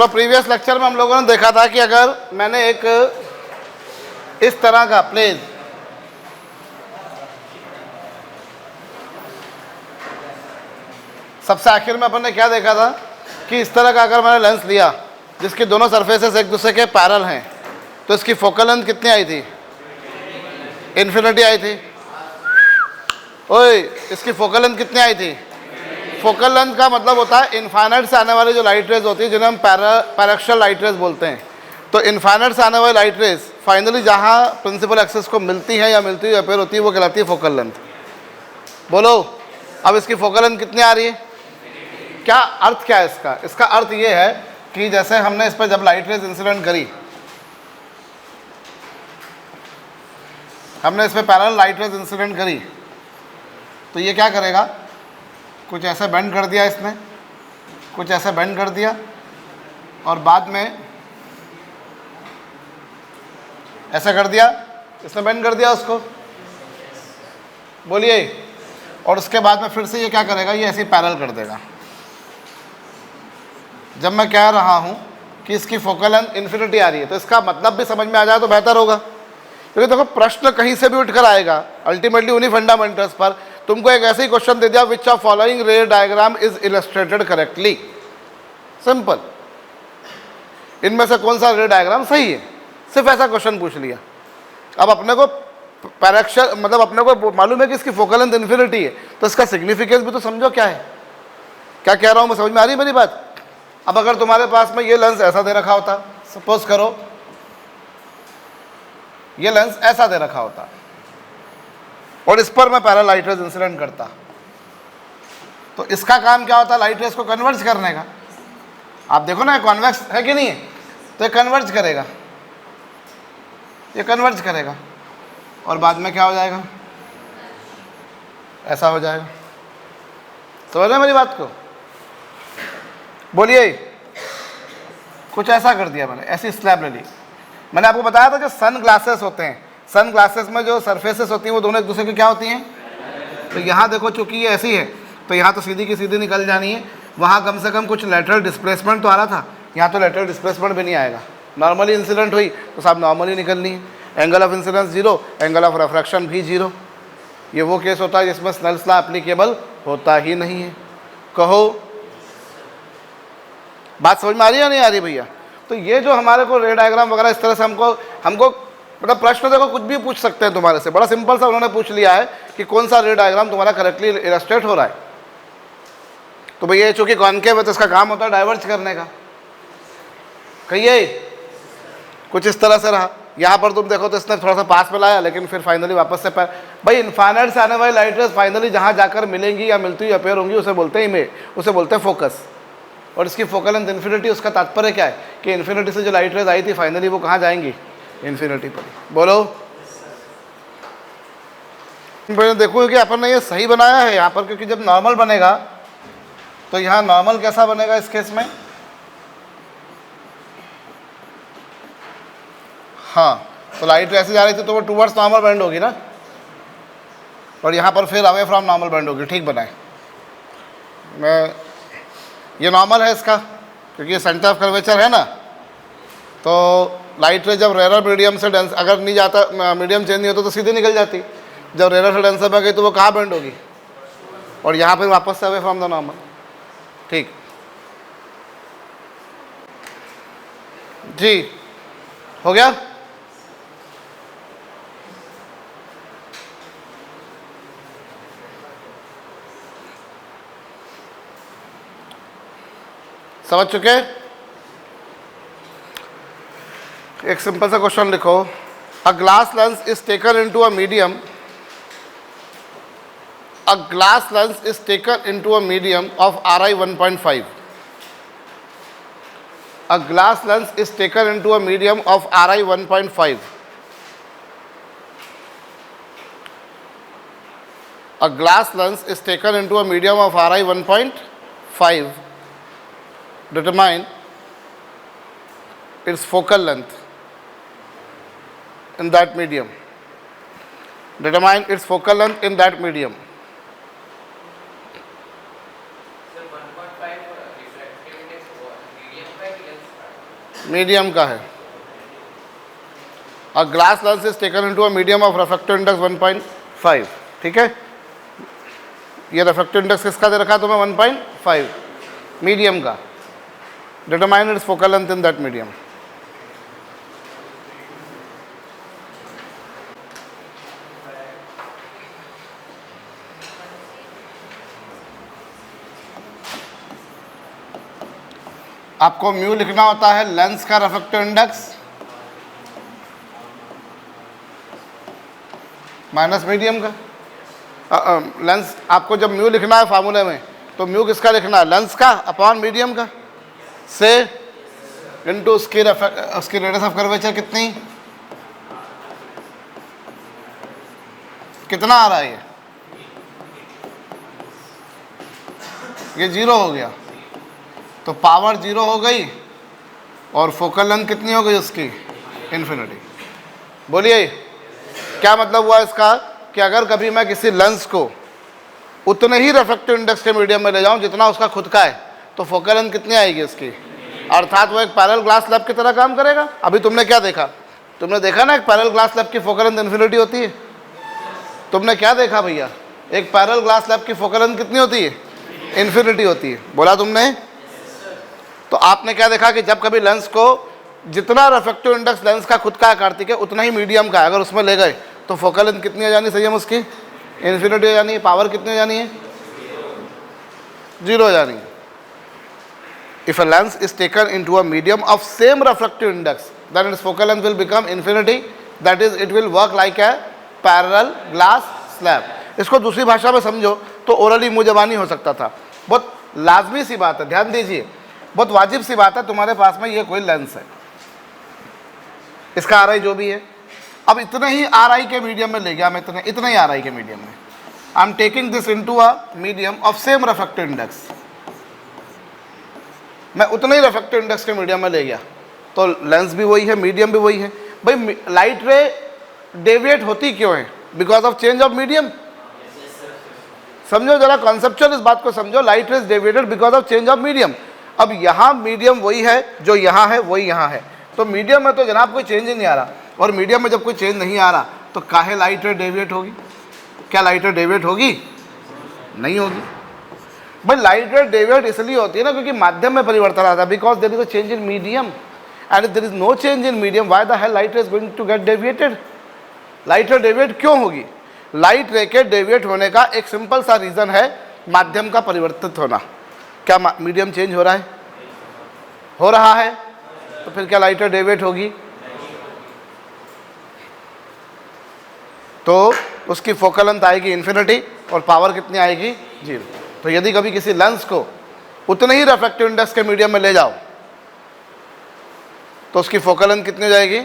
तो previous lecture में हम लोगों ने देखा था कि अगर मैंने एक इस तरह का प्लेन सबसे आखिर में अपन ने क्या देखा था कि इस तरह का अगर मैंने लेंस लिया जिसकी दोनों सरफेसेस एक दूसरे के पैरेलल हैं, तो इसकी फोकल लेंथ कितनी आई थी? इन्फिनिटी आई थी। ओए, इसकी फोकल लेंथ कितनी आई थी? फोकल लेंथ का मतलब होता है इनफाइनाइट से आने वाली जो लाइट रेज होती है, जिन्हें हम पैरेक्शियल लाइट रेज बोलते हैं। तो इनफाइनाइट से आने वाली लाइट रेज फाइनली जहाँ प्रिंसिपल एक्सिस को मिलती है या मिलती हुई अपेयर होती है, वो कहलाती है फोकल लेंथ। बोलो, अब इसकी फोकल लेंथ कितनी आ रही है? क्या अर्थ क्या है इसका? इसका अर्थ ये है कि जैसे हमने इस पर जब लाइट रेज इंसिडेंट करी, हमने इस पर पैरेलल लाइट रेज इंसिडेंट करी, तो ये क्या करेगा? कुछ ऐसे बेंड कर दिया इसने, कुछ ऐसे बेंड कर दिया, और बाद में ऐसा कर दिया, इसने बेंड कर दिया उसको, बोलिए, और उसके बाद में फिर से ये क्या करेगा? ये ऐसे पैरेलल कर देगा। जब मैं कह रहा हूँ कि इसकी फोकल लेंथ इन्फिनिटी आ रही है, तो इसका मतलब भी समझ में आ जाए तो बेहतर होगा, क्योंकि देखो प्रश्न कहीं से भी उठकर आएगा, अल्टीमेटली उन्हीं फंडामेंटल्स पर। तुमको एक ऐसे ही क्वेश्चन दे दिया, विच ऑफ फॉलोइंग रे diagram is illustrated correctly, simple, इनमें से कौन सा रे डायग्राम सही है, सिर्फ ऐसा क्वेश्चन पूछ लिया। अब अपने को पैरेक्शियल मतलब अपने को मालूम है कि इसकी फोकल लेंथ इन्फिनिटी है, तो इसका सिग्निफिकेंस भी तो समझो क्या है। क्या कह रहा हूँ मैं, समझ में आ रही है मेरी बात? अब अगर तुम्हारे पास में ये लेंस ऐसा दे रखा होता, सपोज करो ये लेंस ऐसा दे रखा होता, और इस पर मैं पैरेलल लाइट रेज इंसिडेंट करता, तो इसका काम क्या होता? लाइट रेज को कन्वर्ज करने का। आप देखो ना, कॉन्वेक्स है कि नहीं है, तो ये कन्वर्ज करेगा, ये कन्वर्ज करेगा, और बाद में क्या हो जाएगा? ऐसा हो जाएगा। समझ रहे मेरी बात को? बोलिए, कुछ ऐसा कर दिया मैंने, ऐसी स्लैब ले ली। मैंने आपको बताया था जो सन ग्लासेस होते हैं, सन ग्लासेस में जो सरफेसेस होती हैं वो दोनों एक दूसरे की क्या होती हैं? तो यहाँ देखो, चूंकि ये ऐसी है तो यहाँ तो सीधी की सीधी निकल जानी है, वहाँ कम से कम कुछ लेटरल डिस्प्लेसमेंट तो आ रहा था, यहाँ तो लेटरल डिस्प्लेसमेंट भी नहीं आएगा। नॉर्मली इंसिडेंट हुई तो साहब नॉर्मली निकलनी है, angle of incidence zero, angle of refraction भी जीरो। ये वो केस होता है जिसमें स्नेल्स लॉ एप्लीकेबल होता ही नहीं है। कहो, बात समझ में आ रही है या नहीं आ रही भैया? तो ये जो हमारे को रे डायग्राम वगैरह इस तरह से हमको मतलब प्रश्न देखो कुछ भी पूछ सकते हैं तुम्हारे से, बड़ा सिंपल सा उन्होंने पूछ लिया है कि कौन सा रे डायग्राम तुम्हारा करेक्टली इलस्ट्रेट हो रहा है। तो भैया चूंकि कॉनकेव है तो इसका काम होता है डाइवर्ज करने का। कहिए, कुछ इस तरह से रहा। यहाँ पर तुम देखो तो इसने थोड़ा सा पास में लाया, लेकिन फिर फाइनली वापस से भाई इनफाइनाइट से आने वाली लाइट रेज फाइनली जहाँ जाकर मिलेंगी या मिलती हुई अपेयर होंगी उसे बोलते हैं इमेज, उसे बोलते हैं फोकस। और इसकी फोकल लेंथ इन्फिनिटी, उसका तात्पर्य क्या है कि इन्फिनिटी से जो लाइट रेज आई थी फाइनली वो कहाँ जाएंगी? इन्फिनिटी पर। बोलो, देखो कि अपन ने ये सही बनाया है यहाँ पर, क्योंकि जब नॉर्मल बनेगा तो यहाँ नॉर्मल कैसा बनेगा इस केस में? हाँ, तो लाइट ऐसे जा रही थी तो वो टूवर्ड्स नॉर्मल बेंड होगी ना, और यहाँ पर फिर अवे फ्रॉम नॉर्मल बेंड होगी। ठीक बनाए, मैं ये नॉर्मल है इसका, क्योंकि ये सेंटर ऑफ कर्वेचर है ना, तो लाइट रे जब रेयर मीडियम से डेंस अगर नहीं जाता, मीडियम चेंज नहीं होता तो सीधे निकल जाती। जब रेयर से डेंसर में गई तो वो कहाँ बेंड होगी? और यहाँ पर वापस से अवे फ्रॉम द नॉर्मल। ठीक जी, हो गया? समझ चुके? एक सिंपल सा क्वेश्चन लिखो, a glass lens is taken into a medium, a glass lens is taken into a medium of RI 1.5, a glass lens is taken into a medium of RI 1.5, a glass lens is taken into a medium of RI 1.5, determine its focal length in that medium, determine its focal length in that medium. Sir, 1.5 refractive index medium by lens medium का है। और glass lens is taken into a medium of refractive index 1.5। ठीक है, ये refractive index किसका दे रखा तुम्हें? 1.5, medium का। Determine its focal length in that medium. आपको म्यू लिखना होता है लेंस का रिफ्रैक्टिव इंडेक्स माइनस मीडियम का। लेंस आपको जब म्यू लिखना है फार्मूले में, तो म्यू किसका लिखना है? लेंस का अपॉन मीडियम का, से इनटू उसकी रेडियस ऑफ कर्वेचर कितनी, कितना आ रहा है ये 0 हो गया, तो पावर 0 हो गई और फोकल लेंथ कितनी हो गई उसकी? इन्फिनिटी। बोलिए क्या मतलब हुआ इसका? कि अगर कभी मैं किसी लेंस को उतने ही रिफ्रैक्टिव इंडेक्स के मीडियम में ले जाऊं जितना उसका खुद का है, तो फोकल लेंथ कितनी आएगी उसकी? अर्थात वो एक पैरेलल ग्लास स्लैब की तरह काम करेगा। अभी तुमने क्या देखा? तुमने देखा ना एक पैरेलल ग्लास स्लैब की फोकल लेंथ इन्फिनिटी होती है। तुमने क्या देखा भैया? एक पैरेलल ग्लास स्लैब की फोकल लेंथ कितनी होती है? इन्फिनिटी होती है। बोला तुमने? तो आपने क्या देखा कि जब कभी लेंस को जितना रिफ्रैक्टिव इंडेक्स लेंस का खुद का है कार्तिक है, उतना ही मीडियम का है, अगर उसमें ले गए तो फोकल लेंथ कितनी हो जानी? सही है उसकी इन्फिनिटी हो जानी है। पावर कितनी हो जानी है? 0 हो जानी है। If a lens is taken into a medium of same refractive index, then its focal length will become infinity, that is it will work like a parallel glass slab. इसको दूसरी भाषा में समझो तो ओरली मुंह जबानी हो सकता था। बहुत लाजमी सी बात है, ध्यान दीजिए, बहुत वाजिब सी बात है। तुम्हारे पास में ये कोई लेंस है, इसका आर आई जो भी है, अब इतने ही आर आई के मीडियम में ले गया मैं, इतने ही आर आई के मीडियम में, I am taking this into a medium of same refractive index. मैं उतने ही रिफ्रैक्टिव इंडेक्स के मीडियम में ले गया, तो लेंस भी वही है, मीडियम भी वही है। भाई लाइट रे डेविएट होती क्यों है? Because of change of medium. समझो जरा कॉन्सेप्चुअल इस बात को समझो, light rays deviated because of change of medium. अब यहाँ मीडियम वही है जो यहाँ है, वही यहाँ है, तो मीडियम में तो जनाब कोई चेंज ही नहीं आ रहा। और मीडियम में जब कोई चेंज नहीं आ रहा तो काहे लाइट रे डेविएट होगी? क्या लाइट रे डेविएट होगी? नहीं होगी। भाई लाइट रे डेविएट इसलिए होती है ना क्योंकि माध्यम में परिवर्तन आता है, because there is a change in medium, and if there is no change in medium, why the hell light ray is going to get deviated? Light ray deviate क्यों होगी? लाइट रे के डेविएट होने का एक सिंपल सा reason है, माध्यम का परिवर्तित होना। क्या मीडियम चेंज हो रहा है? हो रहा है, तो फिर क्या लाइट रे डेविएट होगी? तो उसकी फोकल लेंथ आएगी इन्फिनिटी और पावर कितनी आएगी? 0। तो यदि कभी किसी लेंस को उतने ही रिफ्रैक्टिव इंडेक्स के मीडियम में ले जाओ तो उसकी फोकल लेंथ कितनी हो जाएगी?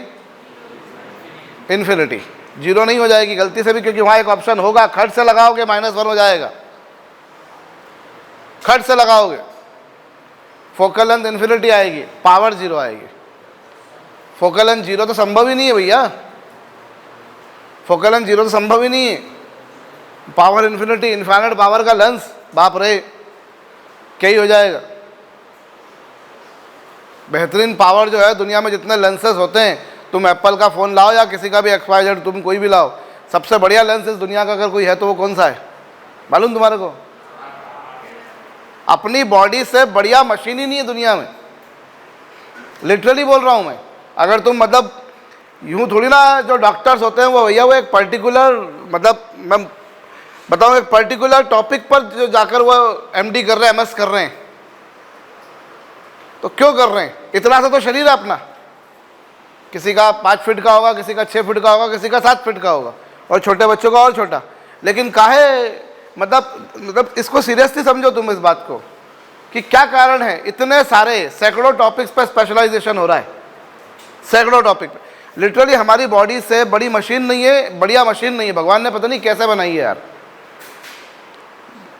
इन्फिनिटी। 0 नहीं हो जाएगी गलती से भी, क्योंकि वहाँ एक ऑप्शन होगा, खर्च से लगाओगे -1 हो जाएगा, खर्च से लगाओगे, फोकल लेंथ इन्फिनिटी आएगी, पावर 0 आएगी। फोकल लेंथ 0 तो संभव ही नहीं है भैया, फोकल लेंथ 0 तो संभव ही नहीं है। पावर इन्फिनिटी, इनफाइनाइट पावर का लेंस, बाप रे क्या ही हो जाएगा। बेहतरीन पावर जो है दुनिया में जितने लेंसेज होते हैं, तुम एप्पल का फ़ोन लाओ या किसी का भी XYZ तुम कोई भी लाओ, सबसे बढ़िया लेंस इस दुनिया का अगर कोई है तो वो कौन सा है मालूम तुम्हारे को? अपनी बॉडी से बढ़िया मशीन ही नहीं है दुनिया में, लिटरली बोल रहा हूँ मैं। अगर तुम मतलब यूँ थोड़ी ना, जो डॉक्टर्स होते हैं वो भैया वो एक पर्टिकुलर, मतलब मैं बताऊँ, एक पर्टिकुलर टॉपिक पर जो जाकर वो MD कर रहे हैं, MS कर रहे हैं, तो क्यों कर रहे हैं? इतना सा तो शरीर है अपना, किसी का 5 फीट का होगा, किसी का 6 फीट का होगा, किसी का 7 फीट का होगा, और छोटे बच्चों का और छोटा। लेकिन काहे मतलब इसको सीरियसली समझो तुम इस बात को कि क्या कारण है, इतने सारे सैकड़ों टॉपिक्स पर स्पेशलाइजेशन हो रहा है, सैकड़ों टॉपिक पे। लिटरली हमारी बॉडी से बड़ी मशीन नहीं है, बढ़िया मशीन नहीं है, भगवान ने पता नहीं कैसे बनाई है यार।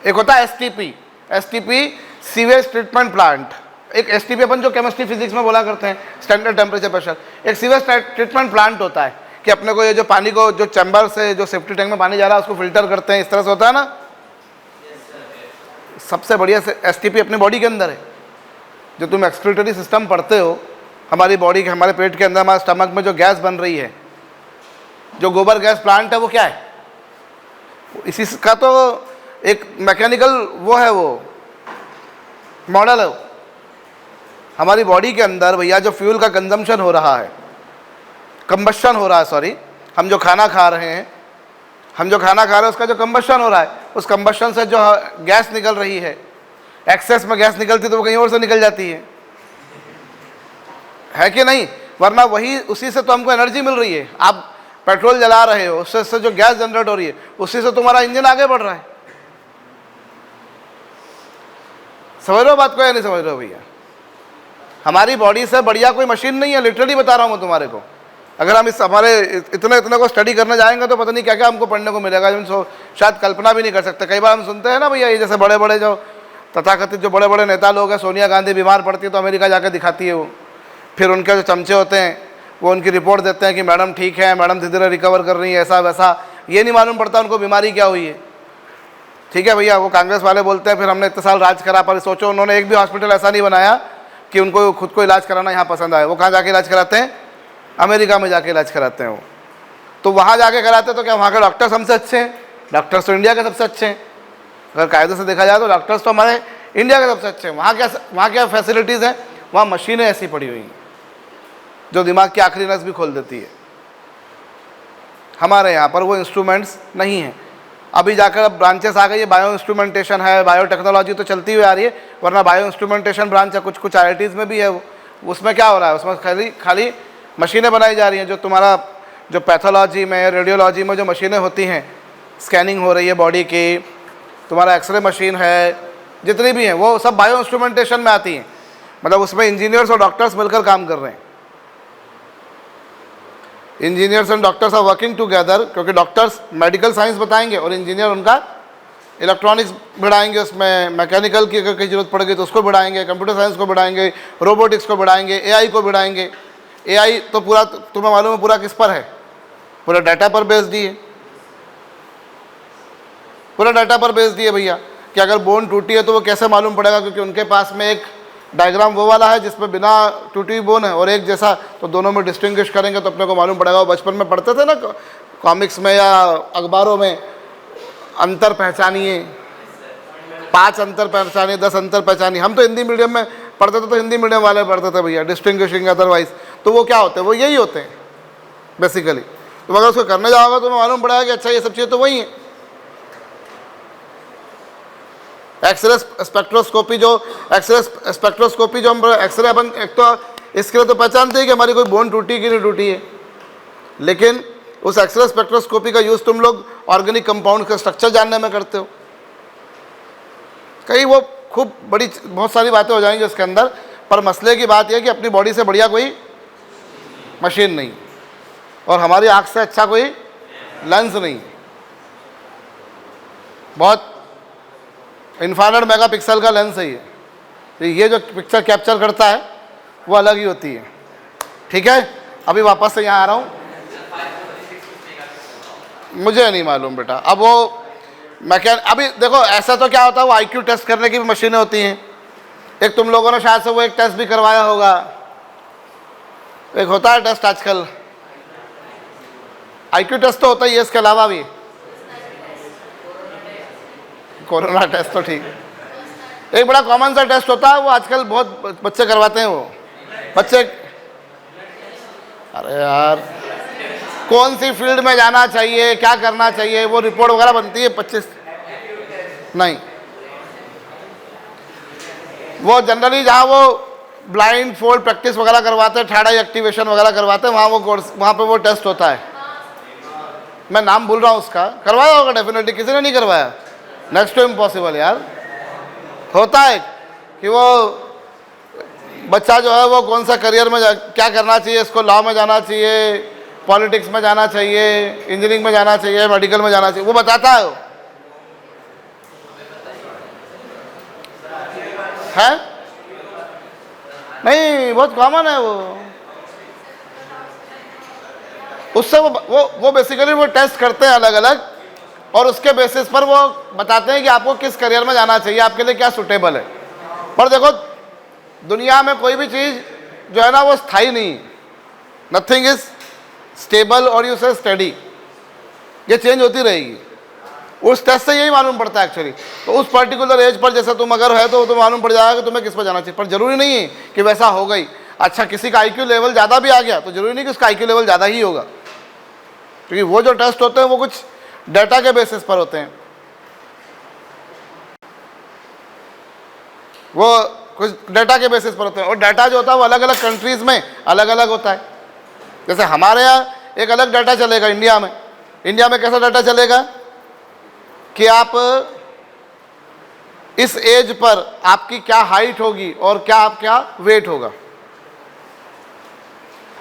एक होता है STP सीवेज ट्रीटमेंट प्लांट, एक STP अपन जो केमिस्ट्री फिजिक्स में बोला करते हैं, स्टैंडर्ड टेम्परेचर प्रेशर। एक सीवेज ट्रीटमेंट प्लांट होता है कि अपने को ये जो पानी को, जो चैम्बर से जो सेफ्टी टैंक में पानी जा रहा है उसको फिल्टर करते हैं, इस तरह से होता है ना। सबसे बढ़िया से STP अपने बॉडी के अंदर है। जो तुम एक्सक्रीटरी सिस्टम पढ़ते हो, हमारी बॉडी के, हमारे पेट के अंदर, हमारे स्टमक में जो गैस बन रही है, जो गोबर गैस प्लांट है, वो क्या है? इसी का तो एक मैकेनिकल वो है, वो मॉडल है। हमारी बॉडी के अंदर भैया जो फ्यूल का कंजम्पशन हो रहा है, कंबशन हो रहा है, सॉरी, हम जो खाना खा रहे हैं, उसका जो कंबशन हो रहा है, उस कंबशन से जो गैस निकल रही है, एक्सेस में गैस निकलती तो वो कहीं और से निकल जाती है कि नहीं? वरना वही, उसी से तो हमको एनर्जी मिल रही है। आप पेट्रोल जला रहे हो, उससे जो गैस जनरेट हो रही है, उसी से तुम्हारा इंजन आगे बढ़ रहा है। समझ रहे हो बात को या नहीं समझ रहे हो भैया? हमारी बॉडी से बढ़िया कोई मशीन नहीं है, लिटरली बता रहा हूँ मैं तुम्हारे को। अगर हम इस हमारे इतने को स्टडी करने जाएंगे तो पता नहीं क्या क्या हमको पढ़ने को मिलेगा, जो शायद कल्पना भी नहीं कर सकते। कई बार हम सुनते हैं ना भैया, ये जैसे बड़े बड़े जो तथाकथित जो बड़े बड़े नेता लोग हैं, सोनिया गांधी बीमार पड़ती है तो अमेरिका जाकर दिखाती है वो, फिर उनके जो चमचे होते हैं वो उनकी रिपोर्ट देते हैं कि मैडम ठीक है, मैडम धीरे धीरे रिकवर कर रही है, ऐसा वैसा। ये नहीं मालूम पड़ता उनको बीमारी क्या हुई है। ठीक है भैया, वो कांग्रेस वाले बोलते हैं फिर हमने इतने साल राज करा, पर सोचो उन्होंने एक भी हॉस्पिटल ऐसा नहीं बनाया कि उनको खुद को इलाज कराना यहाँ पसंद आए। वो कहाँ जाके इलाज कराते हैं? अमेरिका में जाके इलाज कराते हैं वो। तो वहाँ जाके कराते तो क्या वहाँ के डॉक्टर्स हमसे अच्छे हैं? डॉक्टर्स तो इंडिया के सबसे अच्छे हैं। अगर कायदे से देखा जाए तो डॉक्टर्स तो हमारे इंडिया के सबसे अच्छे हैं। वहाँ क्या फैसिलिटीज़ हैं? वहाँ मशीनें ऐसी पड़ी हुई हैं जो दिमाग की आखिरी नस भी खोल देती है। हमारे यहाँ पर वो इंस्ट्रूमेंट्स नहीं हैं। अभी जाकर अब ब्रांचेस आ गई है, बायो इंस्ट्रूमेंटेशन है, बायोटेक्नोलॉजी तो चलती हुई आ रही है, वरना बायो इंस्ट्रूमेंटेशन ब्रांच है, कुछ IITs में भी है वो। उसमें क्या हो रहा है? उसमें खाली मशीनें बनाई जा रही हैं। जो तुम्हारा जो पैथोलॉजी में, रेडियोलॉजी में जो मशीनें होती हैं, स्कैनिंग हो रही है बॉडी की, तुम्हारा एक्सरे मशीन है, जितनी भी हैं वो सब बायो इंस्ट्रूमेंटेशन में आती हैं। मतलब उसमें इंजीनियर्स और डॉक्टर्स मिलकर काम कर रहे हैं। Engineers and doctors are working together, क्योंकि डॉक्टर्स मेडिकल साइंस बताएंगे और इंजीनियर उनका इलेक्ट्रॉनिक्स बढ़ाएंगे, उसमें मैकेनिकल की अगर कहीं जरूरत पड़ेगी तो उसको बढ़ाएंगे, कंप्यूटर साइंस को बढ़ाएंगे, रोबोटिक्स को बढ़ाएंगे, AI को बढ़ाएंगे। AI तो पूरा तुम्हें मालूम है पूरा किस पर है? पूरा डाटा पर बेस्ड ही है। पूरा डाटा पर बेस्ड ही है भैया, कि अगर बोन टूटी है तो वो कैसे मालूम पड़ेगा? क्योंकि उनके पास में एक डायग्राम वो वाला है जिसमें बिना टूटी हुई बोन है और एक जैसा, तो दोनों में डिस्टिंग्विश करेंगे तो अपने को मालूम पड़ेगा। वो बचपन में पढ़ते थे ना कॉमिक्स में या अखबारों में, अंतर पहचानिए, 5 अंतर पहचानिए, 10 अंतर पहचानिए। हम तो हिंदी मीडियम में पढ़ते थे, तो हिंदी मीडियम वाले पढ़ते थे भैया, डिस्टिंग्विशिंग अदरवाइज। तो वो क्या होते हैं? वो यही होते हैं बेसिकली। तो अगर उसको करने जाओगे तो मालूम पड़ेगा कि अच्छा ये सब चीज़ें तो वही हैं। एक्सरे स्पेक्ट्रोस्कोपी जो हम एक्सरे अपन एक तो इसके लिए तो पहचानते हैं कि हमारी कोई बोन टूटी कि नहीं टूटी है, लेकिन उस एक्सरे स्पेक्ट्रोस्कोपी का यूज़ तुम लोग ऑर्गेनिक कंपाउंड का स्ट्रक्चर जानने में करते हो। कहीं वो खूब बड़ी बहुत सारी बातें हो जाएंगी उसके अंदर, पर मसले की बात यह है कि अपनी बॉडी से बढ़िया कोई मशीन नहीं, और हमारी आँख से अच्छा कोई लेंस नहीं। बहुत इन्फाइनाइट मेगापिक्सल का लेंस है ये, तो ये जो पिक्चर कैप्चर करता है वो अलग ही होती है। ठीक है, अभी वापस से यहाँ आ रहा हूँ, मुझे नहीं मालूम बेटा। अब वो अभी देखो ऐसा तो क्या होता है, वो IQ टेस्ट करने की भी मशीनें होती हैं। एक तुम लोगों ने शायद से वो एक टेस्ट भी करवाया होगा, एक होता है टेस्ट आजकल, IQ टेस्ट तो होता ही है, इसके अलावा भी कोरोना टेस्ट तो ठीक है, एक बड़ा कॉमन सा टेस्ट होता है, वो आजकल बहुत बच्चे करवाते हैं। वो बच्चे, अरे यार कौन सी फील्ड में जाना चाहिए, क्या करना चाहिए, वो रिपोर्ट वगैरह बनती है 25 नहीं, वो जनरली जहाँ वो ब्लाइंड फोल्ड प्रैक्टिस वगैरह करवाते हैं, थर्ड आई एक्टिवेशन वगैरह करवाते हैं, वहाँ पे वो टेस्ट होता है। मैं नाम भूल रहा हूँ उसका, करवाया होगा डेफिनेटली, किसी ने नहीं करवाया, नेक्स्ट टू इम्पॉसिबल यार। होता है कि वो बच्चा जो है वो कौन सा करियर में क्या करना चाहिए, इसको लॉ में जाना चाहिए, पॉलिटिक्स में जाना चाहिए, इंजीनियरिंग में जाना चाहिए, मेडिकल में जाना चाहिए, वो बताता है। है नहीं, बहुत कॉमन है वो। उससे वो बेसिकली वो टेस्ट करते हैं अलग अलग, और उसके बेसिस पर वो बताते हैं कि आपको किस करियर में जाना चाहिए, आपके लिए क्या सूटेबल है। पर देखो दुनिया में कोई भी चीज़ जो है ना वो स्थायी नहीं, नथिंग इज स्टेबल और यू से स्टडी, ये चेंज होती रहेगी। उस टेस्ट से यही मालूम पड़ता है एक्चुअली। तो उस पर्टिकुलर एज पर जैसे तुम अगर है तो मालूम पड़ जाएगा कि तुम्हें किस पर जाना चाहिए, पर जरूरी नहीं है कि वैसा होगा ही। अच्छा, किसी का आईक्यू लेवल ज़्यादा भी आ गया तो जरूरी नहीं कि उसका आईक्यू लेवल ज़्यादा ही होगा, क्योंकि वो जो टेस्ट होते हैं वो कुछ डाटा के बेसिस पर होते हैं, वो कुछ डाटा के बेसिस पर होते हैं। और डाटा जो होता है वो अलग अलग कंट्रीज़ में अलग अलग होता है। जैसे हमारे यहाँ एक अलग डाटा चलेगा इंडिया में। इंडिया में कैसा डाटा चलेगा कि आप इस एज पर आपकी क्या हाइट होगी और क्या आपका वेट होगा।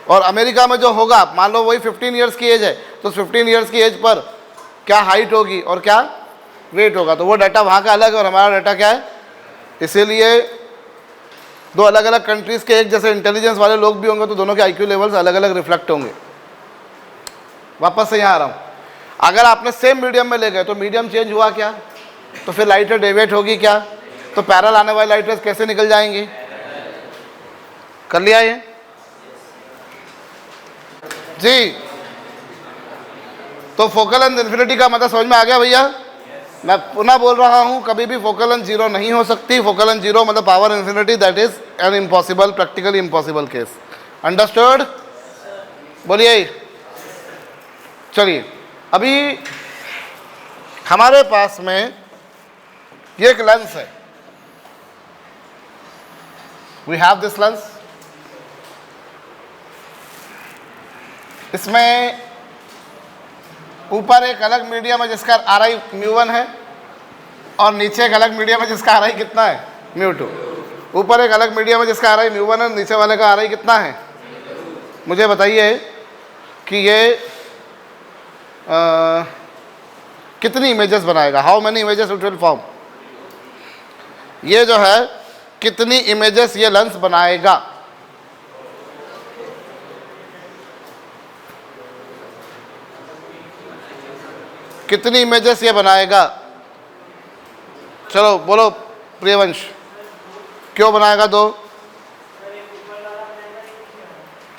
और अमेरिका में जो होगा, मान लो वही 15 इयर्स की एज है, तो 15 इयर्स की एज पर क्या हाइट होगी और क्या वेट होगा, तो वो डाटा वहाँ का अलग है और हमारा डाटा क्या है। इसीलिए दो अलग अलग कंट्रीज़ के एक जैसे इंटेलिजेंस वाले लोग भी होंगे तो दोनों के आईक्यू लेवल्स अलग अलग रिफ्लेक्ट होंगे। वापस से यहाँ आ रहा हूँ, अगर आपने सेम मीडियम में ले गए तो मीडियम चेंज हुआ क्या, तो फिर लाइटर डेविएट होगी क्या, तो पैरेलल आने वाले लाइट रेज कैसे निकल जाएंगे। कर लिया ये जी। तो फोकल लेंथ इन्फिनिटी का मतलब समझ में आ गया भैया। मैं पुनः बोल रहा हूँ, कभी भी फोकल लेंथ जीरो नहीं हो सकती। फोकल लेंथ जीरो मतलब power infinity, that is an impossible, practically impossible case. Understood? बोलिए। चलिए, अभी हमारे पास में ये एक लेंस है, वी हैव दिस लेंस। इसमें ऊपर एक अलग मीडियम है जिसका RI μ1 है और नीचे एक अलग मीडियम है जिसका RI कितना है, μ2। ऊपर एक अलग मीडियम है जिसका RI μ1 है, नीचे वाले का RI कितना है। मुझे बताइए कि ये कितनी इमेजेस बनाएगा, how many images it will form. ये जो है कितनी इमेजेस ये लेंस बनाएगा। कितनी इमेजेस ये बनाएगा, चलो बोलो प्रियवंश, क्यों बनाएगा दो।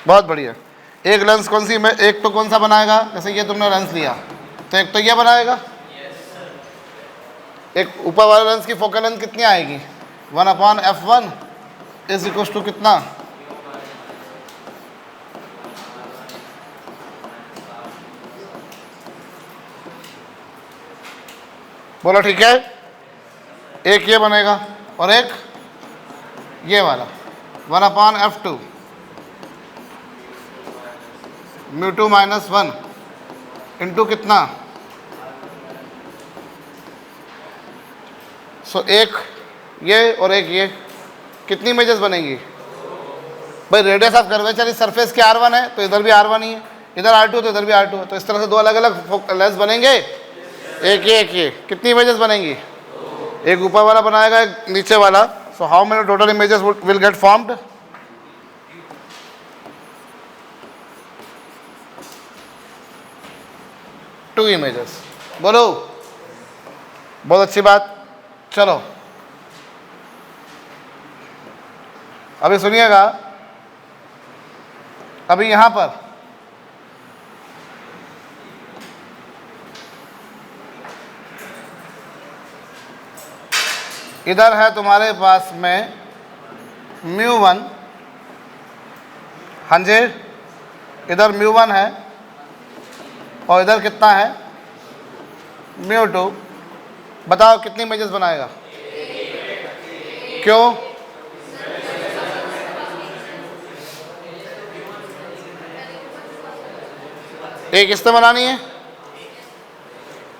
बहुत बढ़िया। एक लेंस कौन सी, एक तो कौन सा बनाएगा, जैसे ये तुमने लेंस लिया तो एक तो ये बनाएगा। एक ऊपर वाले लेंस की फोकल लेंथ कितनी आएगी, 1/f1 इज इक्वल टू कितना, बोलो ठीक है। एक ये बनेगा और एक ये वाला 1/f2 μ2 - 1 इंटू कितना, सो एक ये और एक ये, कितनी इमेजेस बनेंगी भाई। रेडियस ऑफ कर्वेचर इस सरफेस के R1 है तो इधर भी R1 ही है, इधर R2 तो इधर भी R2 है, तो इस तरह से दो अलग अलग लेंस बनेंगे। एक ये कितनी इमेजेस बनेंगी, एक ऊपर वाला बनाएगा एक नीचे वाला। So how many total images will get formed, two images. बोलो, बहुत अच्छी बात। चलो अभी सुनिएगा, अभी यहां पर इधर है तुम्हारे पास में μ1, हाँ जी, इधर μ1 है और इधर कितना है μ2। बताओ कितनी इमेजेस बनाएगा, क्यों, एक इसने बनानी है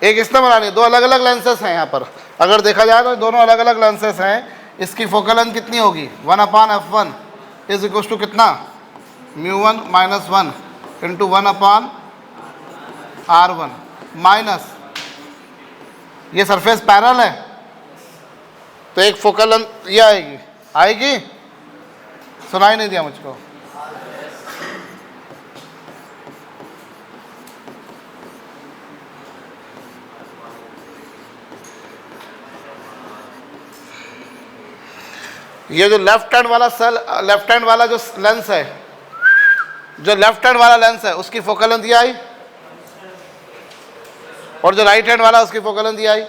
एक इसने बनानी है, दो अलग अलग लेंसेस हैं यहाँ पर। अगर देखा जाए तो दोनों अलग अलग लेंसेस हैं। इसकी फोकल लेंथ कितनी होगी, 1/f1 इज इक्वल टू कितना, μ1 - 1 इंटू 1/r1 माइनस ये सरफेस पैरेलल है तो एक फोकल लेंथ ये आएगी। सुनाई नहीं दिया मुझको, ये जो लेफ्ट हैंड वाला लेफ्ट हैंड वाला जो लेंस है, जो लेफ्ट हैंड वाला लेंस है उसकी फोकल लेंथ ये आई, और जो राइट हैंड वाला उसकी फोकल लेंथ ये आई।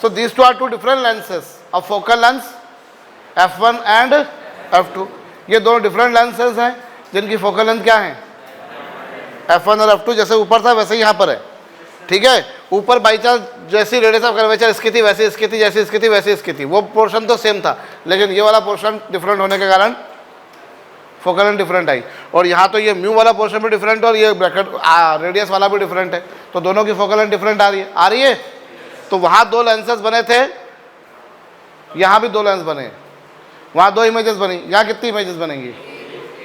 So these two are two different lenses of focal length f1 and f2। ये दोनों डिफरेंट लेंसेज हैं जिनकी फोकल लेंथ क्या है, f1 और f2। जैसे ऊपर था वैसे ही यहाँ पर है, ठीक है। ऊपर बाई चांस जैसी रेडियस ऑफ कर्वेचर इसकी थी वैसी इसकी थी, जैसी इसकी थी वैसी इसकी थी, वो पोर्शन तो सेम था, लेकिन ये वाला पोर्शन डिफरेंट होने के कारण फोकल लेंथ डिफरेंट आई। और यहाँ तो ये म्यू वाला पोर्शन भी डिफरेंट है और ये ब्रैकेट रेडियस वाला भी डिफरेंट है, तो दोनों की फोकल लेंथ डिफरेंट आ रही है। तो वहाँ दो लेंसेज बने थे, यहाँ भी दो लेंस बने, वहाँ दो इमेजेस बनी, यहाँ कितनी इमेजेस बनेंगी,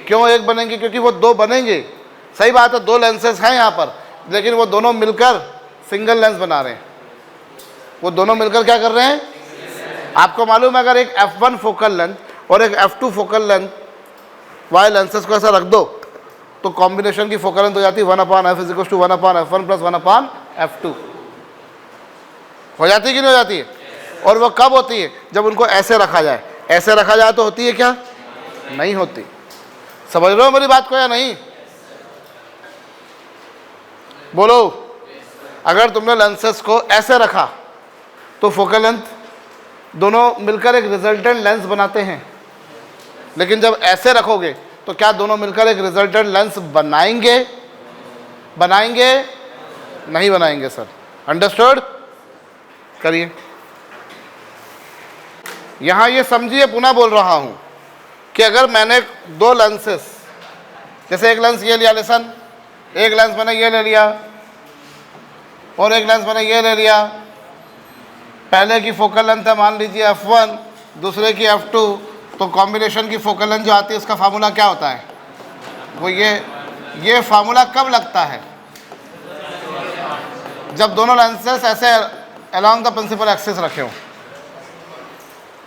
क्यों एक बनेंगी, क्योंकि वो दो बनेंगे। सही बात है, दो लेंसेज हैं यहाँ पर, लेकिन वो दोनों मिलकर सिंगल लेंस बना रहे हैं। वो दोनों मिलकर क्या कर रहे हैं, आपको मालूम है अगर एक f1 फोकल लेंथ और एक f2 फोकल लेंथ वाले लेंसेज को ऐसा रख दो तो कॉम्बिनेशन की फोकल लेंथ हो जाती है 1/f = 1/f1 + 1/f2। हो जाती है कि नहीं हो जाती है? और वो कब होती है, जब उनको ऐसे रखा जाए। ऐसे रखा जाए तो होती है क्या, नहीं होती। समझ रहे हो मेरी बात को या नहीं? बोलो। अगर तुमने लेंसेज को ऐसे रखा तो फोकल लेंथ दोनों मिलकर एक रिजल्टेंट लेंस बनाते हैं, लेकिन जब ऐसे रखोगे तो क्या दोनों मिलकर एक रिजल्टेंट लेंस बनाएंगे? नहीं बनाएंगे सर। अंडरस्टूड? करिए। यहां ये समझिए, पुनः बोल रहा हूं कि अगर मैंने दो लेंसेस, जैसे एक लेंस ये लिया, लिसन, एक लेंस मैंने ये ले लिया और एक लेंस मैंने ये ले लिया। पहले की फोकल लेंथ है मान लीजिए f1, दूसरे की f2, तो कॉम्बिनेशन की फोकल लेंथ जो आती है उसका फार्मूला क्या होता है, वो ये फार्मूला कब लगता है, जब दोनों लेंसेस ऐसे अलोंग द प्रिंसिपल एक्सिस रखे हो।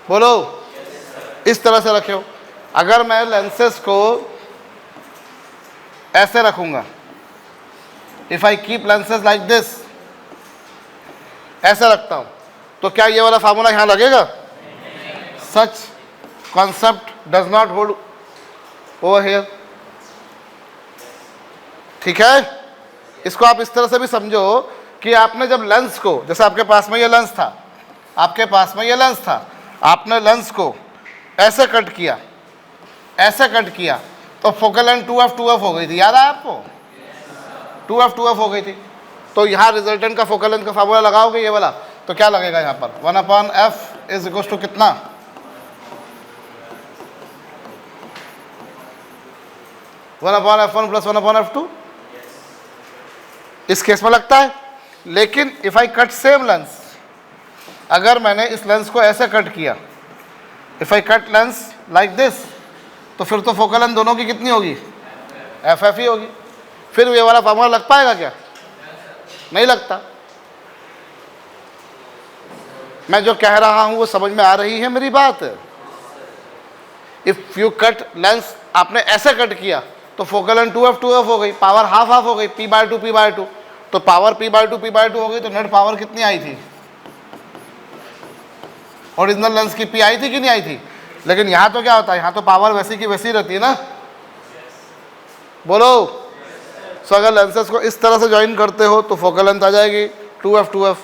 बोलो, इस तरह से रखे हो। अगर मैं लेंसेस को ऐसे रखूंगा, if I keep lenses like this, ऐसे रखता हूं, तो क्या ये वाला फार्मूला यहां लगेगा? Such concept does not hold over here. ठीक है, इसको आप इस तरह से भी समझो कि आपने जब लेंस को, जैसे आपके पास में ये लेंस था, आपने लेंस को ऐसे कट किया, तो फोकल लेंथ 2f हो गई थी, याद है आपको? 2f हो गई थी। तो यहाँ रिजल्टेंट का फोकल लेंथ का फार्मूला लगाओगे ये वाला, तो क्या लगेगा यहाँ पर, 1/f = कितना, 1/f1 + 1/f2। इस केस में लगता है। लेकिन if I cut same lens, अगर मैंने इस लेंस को ऐसे कट किया, if I cut lens like this, तो फिर तो फोकल लेंथ दोनों की कितनी होगी, f ही होगी। फिर ये वाला फार्मूला लग पाएगा क्या? नहीं लगता। मैं जो कह रहा हूं वो समझ में आ रही है मेरी बात? इफ यू कट लेंस, आपने ऐसे कट किया तो फोकल लेंथ 2f हो गई, पावर हाफ हो गई, p/2 तो पावर p/2 हो गई, तो नेट पावर कितनी आई थी? ओरिजिनल लेंस की p आई थी कि नहीं आई थी? लेकिन यहां तो क्या होता है, यहां तो पावर वैसी की वैसी रहती है ना। बोलो। सो अगर लेंसेज को इस तरह से ज्वाइन करते हो तो फोकल लेंथ आ जाएगी 2f।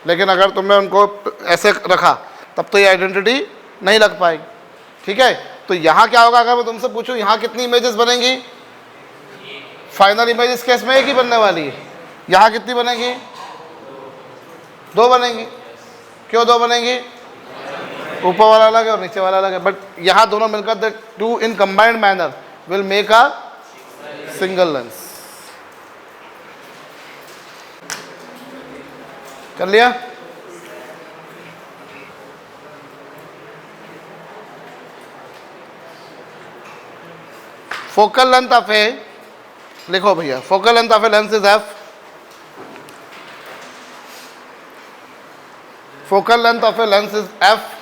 लेकिन अगर तुमने उनको ऐसे रखा तब तो ये आइडेंटिटी नहीं लग पाएगी। ठीक है, तो यहाँ क्या होगा, अगर मैं तुमसे पूछूं यहाँ कितनी इमेजेस बनेंगी? फाइनल इमेज इस केस में एक ही बनने वाली है। यहाँ कितनी बनेगी? 2 बनेंगी। क्यों 2 बनेंगी? ऊपर वाला अलग है और नीचे वाला अलग है, बट यहाँ दोनों मिलकर the two in combined manner will make a single lens. कर लिया? फोकल लेंथ ऑफ ए, लिखो भैया, focal length of a lens is f। Focal length of a lens is f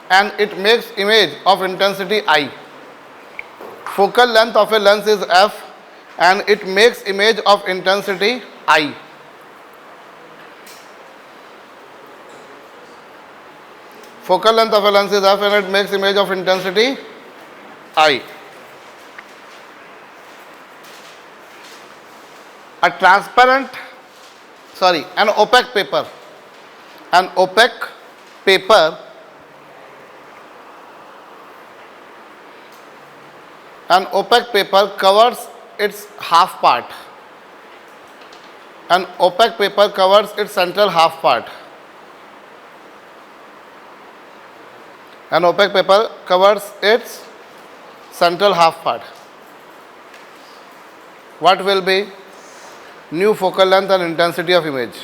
and it makes image of intensity I. Focal length of a lens is f and it makes image of intensity I. focal length of a lens is f and it makes image of intensity I. A transparent, sorry, an opaque paper covers its half part. An opaque paper covers its central half part. An opaque paper covers its central half part. What will be new focal length and intensity of image?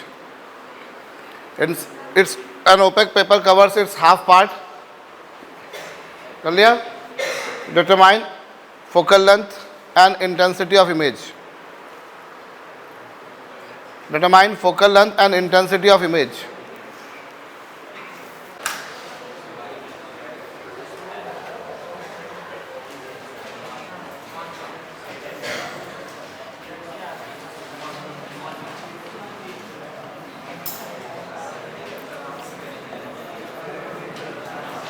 It's an opaque paper covers its half part. कर लिया? Determine focal length and intensity of image. Determine focal length and intensity of image.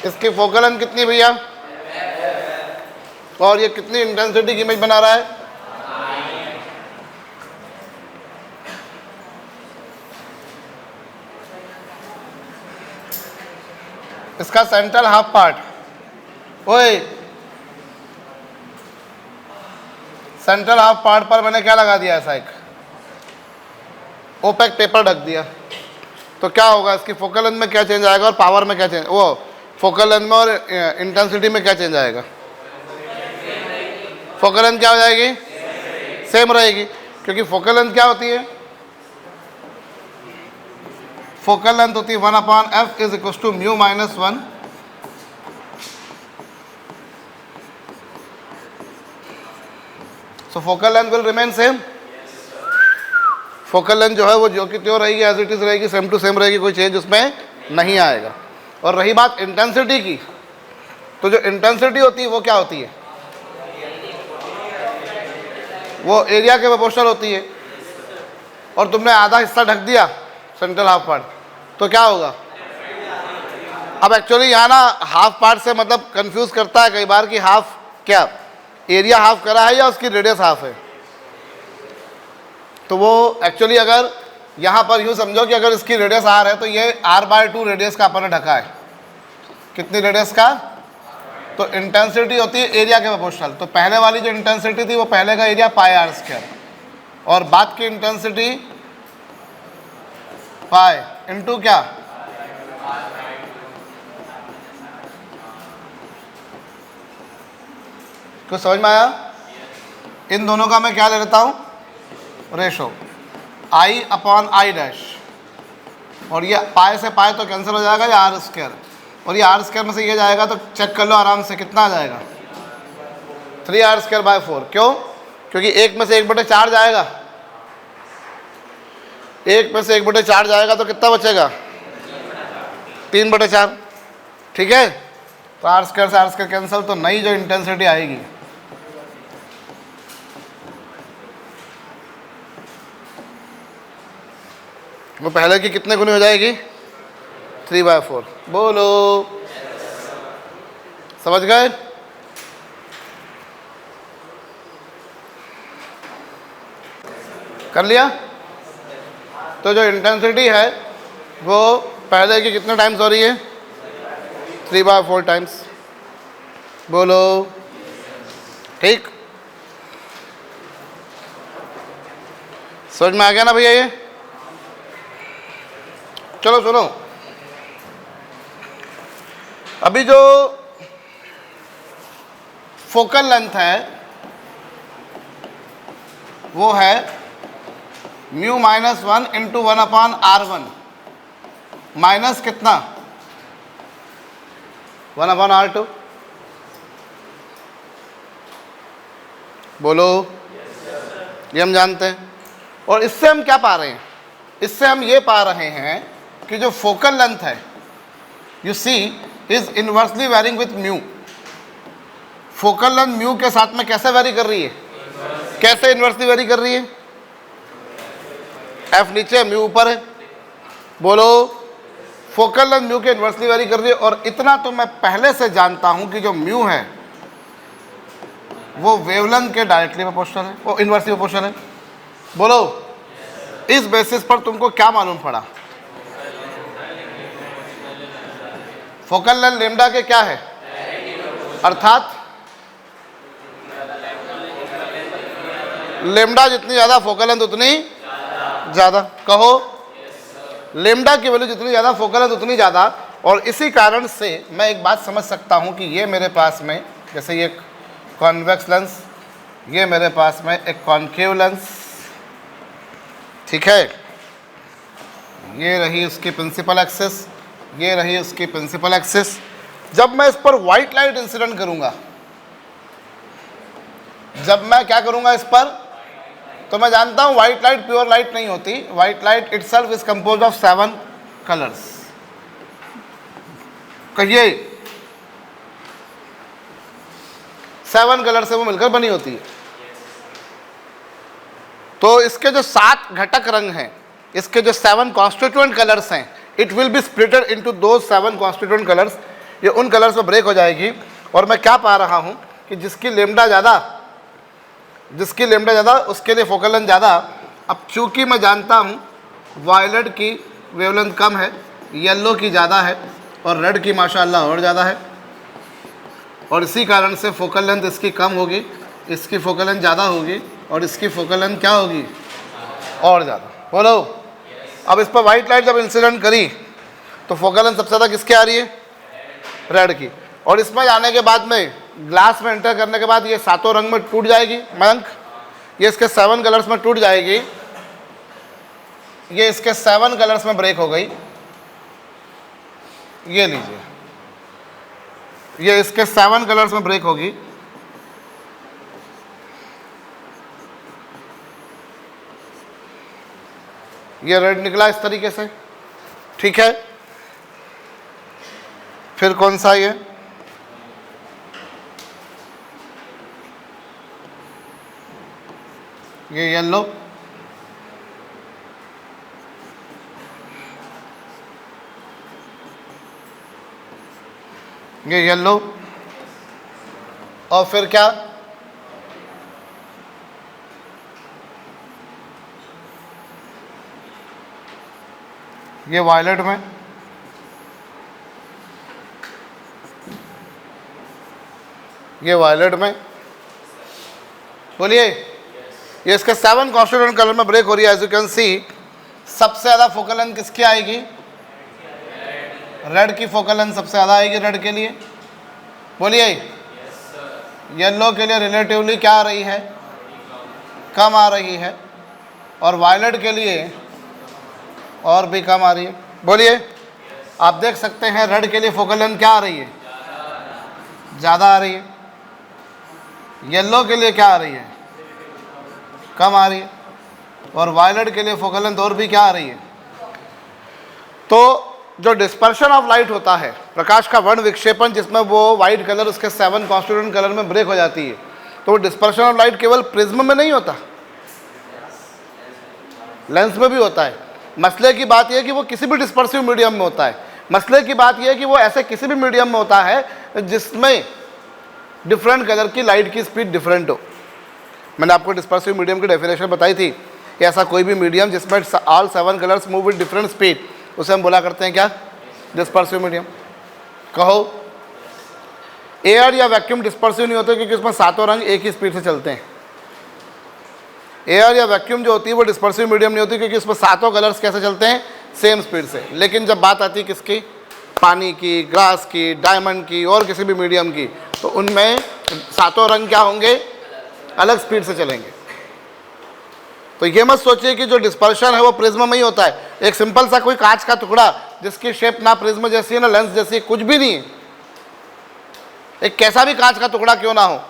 इसकी focal length कितनी भैया? और ये कितनी intensity की image बना रहा है? इसका सेंट्रल हाफ पार्ट, ओए सेंट्रल हाफ पार्ट पर मैंने क्या लगा दिया? ऐसा एक ओपेक पेपर ढक दिया, तो क्या होगा? इसकी फोकल लेंथ में क्या चेंज आएगा और पावर में क्या चेंज, वो फोकल लेंथ में और इंटेंसिटी में क्या चेंज आएगा? फोकल लेंथ क्या हो जाएगी? सेम रहेगी, क्योंकि फोकल लेंथ क्या होती है? फोकल लेंथ होती है 1/f is equal to mu minus 1 so focal length will remain same. Focal length जो है वो जो कि त्यों रहेगी, एज इट इज रहेगी, सेम टू सेम रहेगी, कोई चेंज उसमें नहीं आएगा. और रही बात इंटेंसिटी की, तो जो इंटेंसिटी होती है वो क्या होती है? वो एरिया के प्रोपोर्शनल होती है. और तुमने आधा हिस्सा ढक दिया सेंट्रल हाफ पार्ट, तो क्या होगा? अब एक्चुअली यहाँ ना हाफ पार्ट से मतलब कंफ्यूज करता है कई बार कि हाफ क्या एरिया हाफ करा है या उसकी रेडियस हाफ है. तो वो एक्चुअली अगर यहाँ पर यूँ समझो कि अगर इसकी रेडियस r है तो ये r/2 रेडियस का अपन ने ढका है. कितनी रेडियस का? तो इंटेंसिटी होती है एरिया के प्रोपोर्शनल. तो पहले वाली जो इंटेंसिटी थी वो पहले का एरिया πr², और बाद की इंटेंसिटी पाई इंटू क्या? कुछ समझ में आया? इन दोनों का मैं क्या ले लेता हूँ? रेशो I/I डैश, और ये पाई से पाई तो कैंसिल हो जाएगा, ये r², और ये r² में से ये जाएगा तो चेक कर लो आराम से कितना आ जाएगा? 3r²/4. क्यों? क्योंकि एक में से 1/4 जाएगा, एक में से 1/4 जाएगा तो कितना बचेगा? 3/4. ठीक है, तो r² से r² कैंसिल, तो नई जो इंटेंसिटी आएगी वो पहले की कितने गुनी हो जाएगी? 3/4. बोलो, समझ गए? कर लिया? तो जो इंटेंसिटी है वो पहले की कितने टाइम्स हो रही है? 3/4 टाइम्स. बोलो, ठीक? समझ में आ गया ना भैया? ये चलो सुनो, अभी जो फोकल लेंथ है वो है mu minus 1 into 1/r1 minus कितना? 1/r2. बोलो, ये हम जानते हैं. और इससे हम क्या पा रहे हैं? इससे हम ये पा रहे हैं कि जो फोकल लेंथ है you see is inversely varying with mu. Focal length mu के साथ में कैसे वेरी कर रही है? कैसे इनवर्सली वेरी कर रही है? एफ नीचे म्यू ऊपर है. बोलो, फोकल लेंथ म्यू के इन्वर्सली वेरी कर रही है, और इतना तो मैं पहले से जानता हूं कि जो म्यू है वो वेवलेंथ के डायरेक्टली प्रोपोर्शनल है, वो इन्वर्सली प्रोपोर्शनल है। बोलो, इस बेसिस पर तुमको क्या मालूम पड़ा? फोकल लेंथ लेमडा के क्या है, अर्थात लेमडा जितनी ज्यादा फोकल लेंथ उतनी ज्यादा। कहो, लेमडा की वैल्यू जितनी ज्यादा फोकल लेंथ उतनी ज्यादा। और इसी कारण से मैं एक बात समझ सकता हूं कि ये मेरे पास में, जैसे ये कॉन्वेक्स लेंस, ये मेरे पास में एक कॉन्केव लेंस, ठीक है, ये रही उसकी प्रिंसिपल एक्सिस, ये रही उसकी प्रिंसिपल एक्सिस। जब मैं इस पर व्हाइट लाइट इंसिडेंट करूंगा, जब मैं क्या करूंगा इस पर, तो मैं जानता हूं व्हाइट लाइट प्योर लाइट नहीं होती। White light itself is composed of 7 colours. कहिए, 7 कलर से वो मिलकर बनी होती है। तो इसके जो 7 घटक रंग हैं, इसके जो 7 कॉन्स्टिट्यूएंट कलर्स हैं, it will be splitted into those 7 constituent colours. ये उन कलर्स में ब्रेक हो जाएगी। और मैं क्या पा रहा हूं कि जिसकी लेमडा ज़्यादा उसके लिए फोकल लेंथ ज़्यादा। अब चूंकि मैं जानता हूं वायलेट की वेवलेंथ कम है, येलो की ज़्यादा है, और रेड की माशाल्लाह और ज़्यादा है, और इसी कारण से फोकल लेंथ इसकी कम होगी, इसकी फोकल लेंथ ज़्यादा होगी, और इसकी फोकल लेंथ क्या होगी, और ज़्यादा। बोलो, अब इस पर वाइट लाइट जब इंसिडेंट करी तो फोकल लेंथ सबसे ज़्यादा किसकी आ रही है, रेड की। और इसमें जाने के बाद में, ग्लास में एंटर करने के बाद ये 7 रंग में टूट जाएगी मयंक, ये इसके 7 कलर्स में टूट जाएगी, ये इसके 7 कलर्स में ब्रेक हो गई। ये लीजिए, ये इसके 7 कलर्स में ब्रेक होगी। ये रेड निकला इस तरीके से, ठीक है। फिर कौन सा, ये येलो, ये येलो, और फिर क्या, ये वायलेट में, ये वायलेट में। बोलिए, ये इसके 7 कॉन्स्टिट्यूएंट कलर में ब्रेक हो रही है। एज यू कैन सी, सबसे ज़्यादा फोकल लेंथ किसकी आएगी, रेड की फोकल लेंथ सबसे ज़्यादा आएगी रेड के लिए। बोलिए, येलो के लिए रिलेटिवली क्या आ रही है, कम आ रही है, और वायलेट के लिए और भी कम आ रही है। बोलिए, आप देख सकते हैं रेड के लिए फोकल लेंथ क्या आ रही है, ज़्यादा आ रही है। येलो के लिए क्या आ रही है, कम आ रही है, और वायलेट के लिए फोकल लेंथ और भी क्या आ रही है। तो जो डिस्पर्शन ऑफ लाइट होता है, प्रकाश का वर्ण विक्षेपण, जिसमें वो वाइट कलर उसके 7 कॉन्स्टिट्यूएंट कलर में ब्रेक हो जाती है, तो वो डिस्पर्शन ऑफ लाइट केवल प्रिज्म में नहीं होता, लेंस में भी होता है। मसले की बात यह है कि वो किसी भी डिस्पर्सिव मीडियम में होता है। मसले की बात यह है कि वो ऐसे किसी भी मीडियम में होता है जिसमें डिफरेंट कलर की लाइट की स्पीड डिफरेंट हो। मैंने आपको डिस्पर्सिव मीडियम की डेफिनेशन बताई थी कि ऐसा कोई भी मीडियम जिसमें all 7 colours move with different speed, उसे हम बोला करते हैं क्या, डिस्पर्सिव मीडियम। कहो, एयर या वैक्यूम डिस्पर्सिव नहीं होते क्योंकि उसमें 7 रंग एक ही स्पीड से चलते हैं। एयर या वैक्यूम जो होती है वो डिस्पर्सिव मीडियम नहीं होती क्योंकि उसमें 7 कलर्स कैसे चलते हैं, सेम स्पीड से। लेकिन जब बात आती है किसकी, पानी की, ग्लास की, डायमंड की, और किसी भी मीडियम की, तो उनमें 7 रंग क्या होंगे, अलग स्पीड से चलेंगे। तो ये मत सोचिए कि जो डिस्पर्शन है वो प्रिज्म में ही होता है। एक सिंपल सा कोई कांच का टुकड़ा जिसकी शेप ना प्रिज्म जैसी है ना लेंस जैसी, कुछ भी नहीं है, एक कैसा भी कांच का टुकड़ा क्यों ना हो,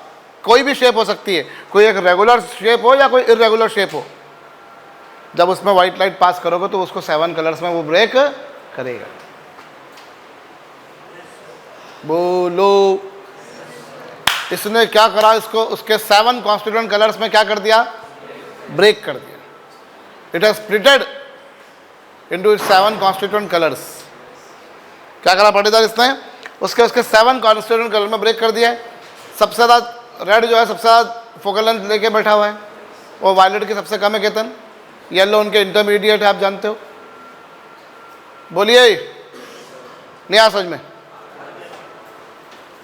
कोई भी शेप हो सकती है, कोई एक रेगुलर शेप हो या कोई इरेगुलर शेप हो, जब उसमें व्हाइट लाइट पास करोगे तो उसको 7 कलर्स में वो ब्रेक करेगा। बोलो, इसने क्या करा, इसको उसके 7 कॉन्स्टिट्यूएंट कलर्स में क्या कर दिया, ब्रेक कर दिया। It has splitted into its 7 constituent colours. क्या करा पाटीदार इसने, उसके 7 कॉन्स्टिट्यूएंट कलर में ब्रेक कर दिया है। सबसे ज़्यादा रेड जो है सबसे ज़्यादा फोकल लेंथ लेके बैठा हुआ है, और वायलेट की सबसे कम है केतन, येलो उनके इंटरमीडिएट है, आप जानते हो। बोलिए, नहीं आ समझ में?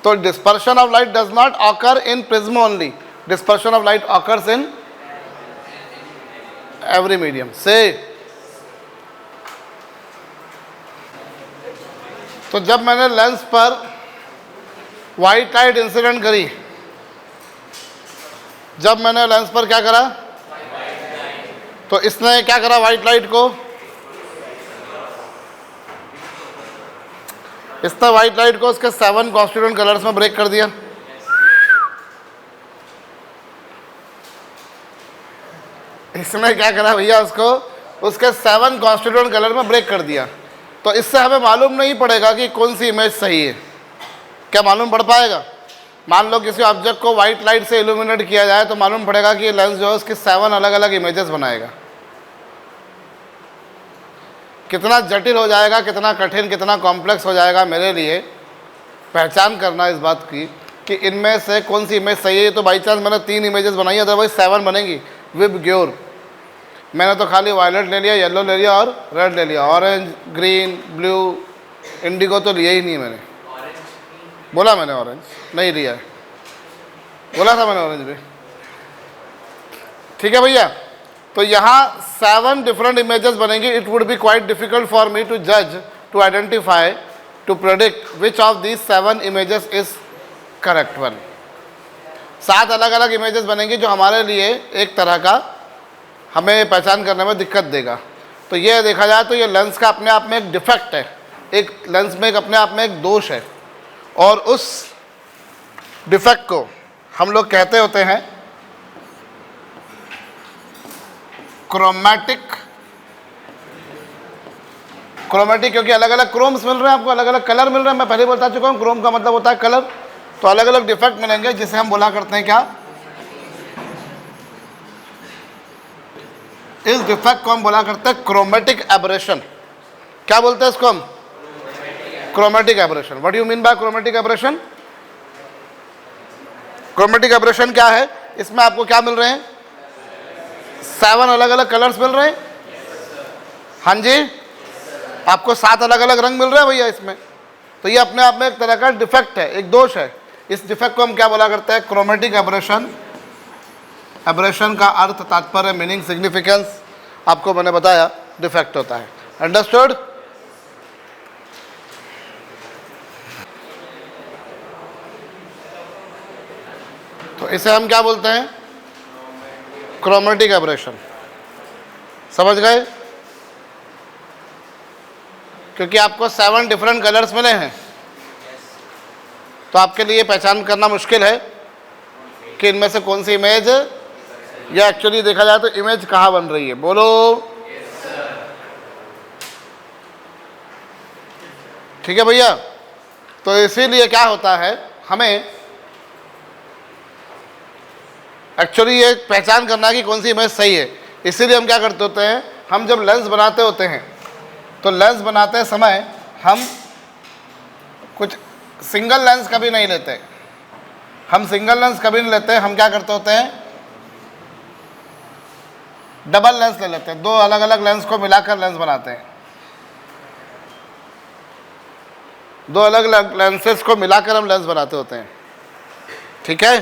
तो dispersion of light does not occur in prism only, dispersion of light occurs in every medium से। तो जब मैंने लेंस पर वाइट लाइट इंसिडेंट करी, जब मैंने लेंस पर क्या करा, तो इसने क्या करा वाइट लाइट को, इसने वाइट लाइट को उसके 7 कॉन्स्टिट्यूएंट कलर्स में ब्रेक कर दिया। इसने क्या करा भैया, उसको उसके 7 कॉन्स्टिट्यूएंट कलर में ब्रेक कर दिया। तो इससे हमें मालूम नहीं पड़ेगा कि कौन सी इमेज सही है। क्या मालूम पड़ पाएगा? मान लो किसी ऑब्जेक्ट को वाइट लाइट से इल्यूमिनेट किया जाए तो मालूम पड़ेगा कि ये लेंस जो है उसकी 7 अलग अलग इमेजेस बनाएगा। कितना जटिल हो जाएगा, कितना कठिन, कितना कॉम्प्लेक्स हो जाएगा मेरे लिए पहचान करना इस बात की कि इनमें से कौन सी इमेज सही है। तो बाई चांस मैंने 3 इमेजेस बनाई, अदरवाइज 7 बनेंगी विद ग्योर। मैंने तो खाली वायलेट ले लिया, येलो ले लिया और रेड ले लिया, ऑरेंज, ग्रीन, ब्लू, इंडिगो तो लिया ही नहीं मैंने। बोला मैंने ऑरेंज नहीं लिया है, बोला था मैंने ऑरेंज भी। ठीक है भैया, तो यहाँ 7 डिफरेंट इमेजेस बनेंगी। It would be quite difficult for me to जज, to identify, to predict which of these 7 images is correct one. 7 अलग अलग इमेजेस बनेंगी जो हमारे लिए एक तरह का हमें पहचान करने में दिक्कत देगा। तो ये देखा जाए तो ये लेंस का अपने आप में एक डिफेक्ट है, एक लेंस में एक अपने आप में एक दोष है, और उस डिफेक्ट को हम लोग कहते होते हैं क्रोमैटिक। क्रोमैटिक क्योंकि अलग अलग क्रोम्स मिल रहे हैं आपको, अलग अलग कलर मिल रहे हैं। मैं पहले बता चुका हूँ क्रोम का मतलब होता है कलर। तो अलग अलग डिफेक्ट मिलेंगे जिसे हम बोला करते हैं क्या, इस डिफेक्ट को हम बोला करते हैं क्रोमैटिक एबरेशन। क्या बोलते हैं इसको हम? Chromatic aberration. What do you mean by chromatic aberration? Chromatic aberration क्या है? इसमें आपको क्या मिल रहे हैं? 7 अलग अलग कलर्स मिल रहे हैं। हाँ जी, आपको 7 अलग अलग रंग मिल रहे हैं भैया इसमें। तो ये अपने आप में एक तरह का डिफेक्ट है, एक दोष है। इस डिफेक्ट को हम क्या बोला करते हैं? Chromatic aberration. एबरेशन का अर्थ, तात्पर्य, मीनिंग, सिग्निफिकेंस आपको मैंने बताया डिफेक्ट होता है। अंडरस्टूड? तो इसे हम क्या बोलते हैं? Chromatic aberration. समझ गए? क्योंकि आपको 7 डिफरेंट कलर्स मिले हैं, तो आपके लिए पहचान करना मुश्किल है कि इनमें से कौन सी इमेज, या एक्चुअली देखा जाए तो इमेज कहाँ बन रही है। बोलो। ठीक है भैया? तो इसीलिए क्या होता है, हमें एक्चुअली ये पहचान करना कि कौन सी इमेज सही है। इसीलिए हम क्या करते होते हैं, हम जब लेंस बनाते होते हैं तो लेंस बनाते समय हम कुछ सिंगल लेंस कभी नहीं लेते। हम सिंगल लेंस कभी नहीं लेते। हम क्या करते होते हैं, डबल लेंस ले लेते हैं। 2 अलग अलग लेंस को मिलाकर लेंस बनाते हैं। 2 अलग अलग लेंसेज को मिलाकर हम लेंस बनाते होते हैं। ठीक है?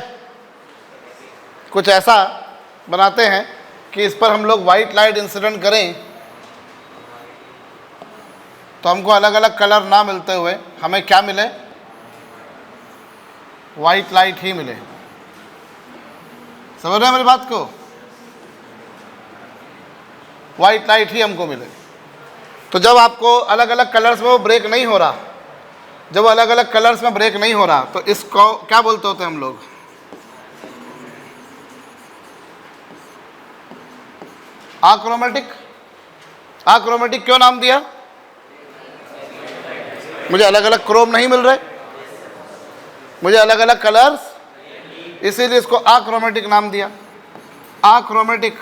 कुछ ऐसा बनाते हैं कि इस पर हम लोग वाइट लाइट इंसिडेंट करें तो हमको अलग अलग कलर ना मिलते हुए हमें क्या मिले? वाइट लाइट ही मिले। समझ रहे हैं मेरी बात को? वाइट लाइट ही हमको मिले। तो जब आपको अलग अलग कलर्स में वो ब्रेक नहीं हो रहा, जब अलग अलग कलर्स में ब्रेक नहीं हो रहा, तो इसको क्या बोलते होते हैं हम लोग? आक्रोमेटिक। आक्रोमेटिक क्यों नाम दिया? मुझे अलग अलग क्रोम नहीं मिल रहे, मुझे अलग अलग कलर्स, इसीलिए इसको आक्रोमेटिक नाम दिया। आक्रोमेटिक।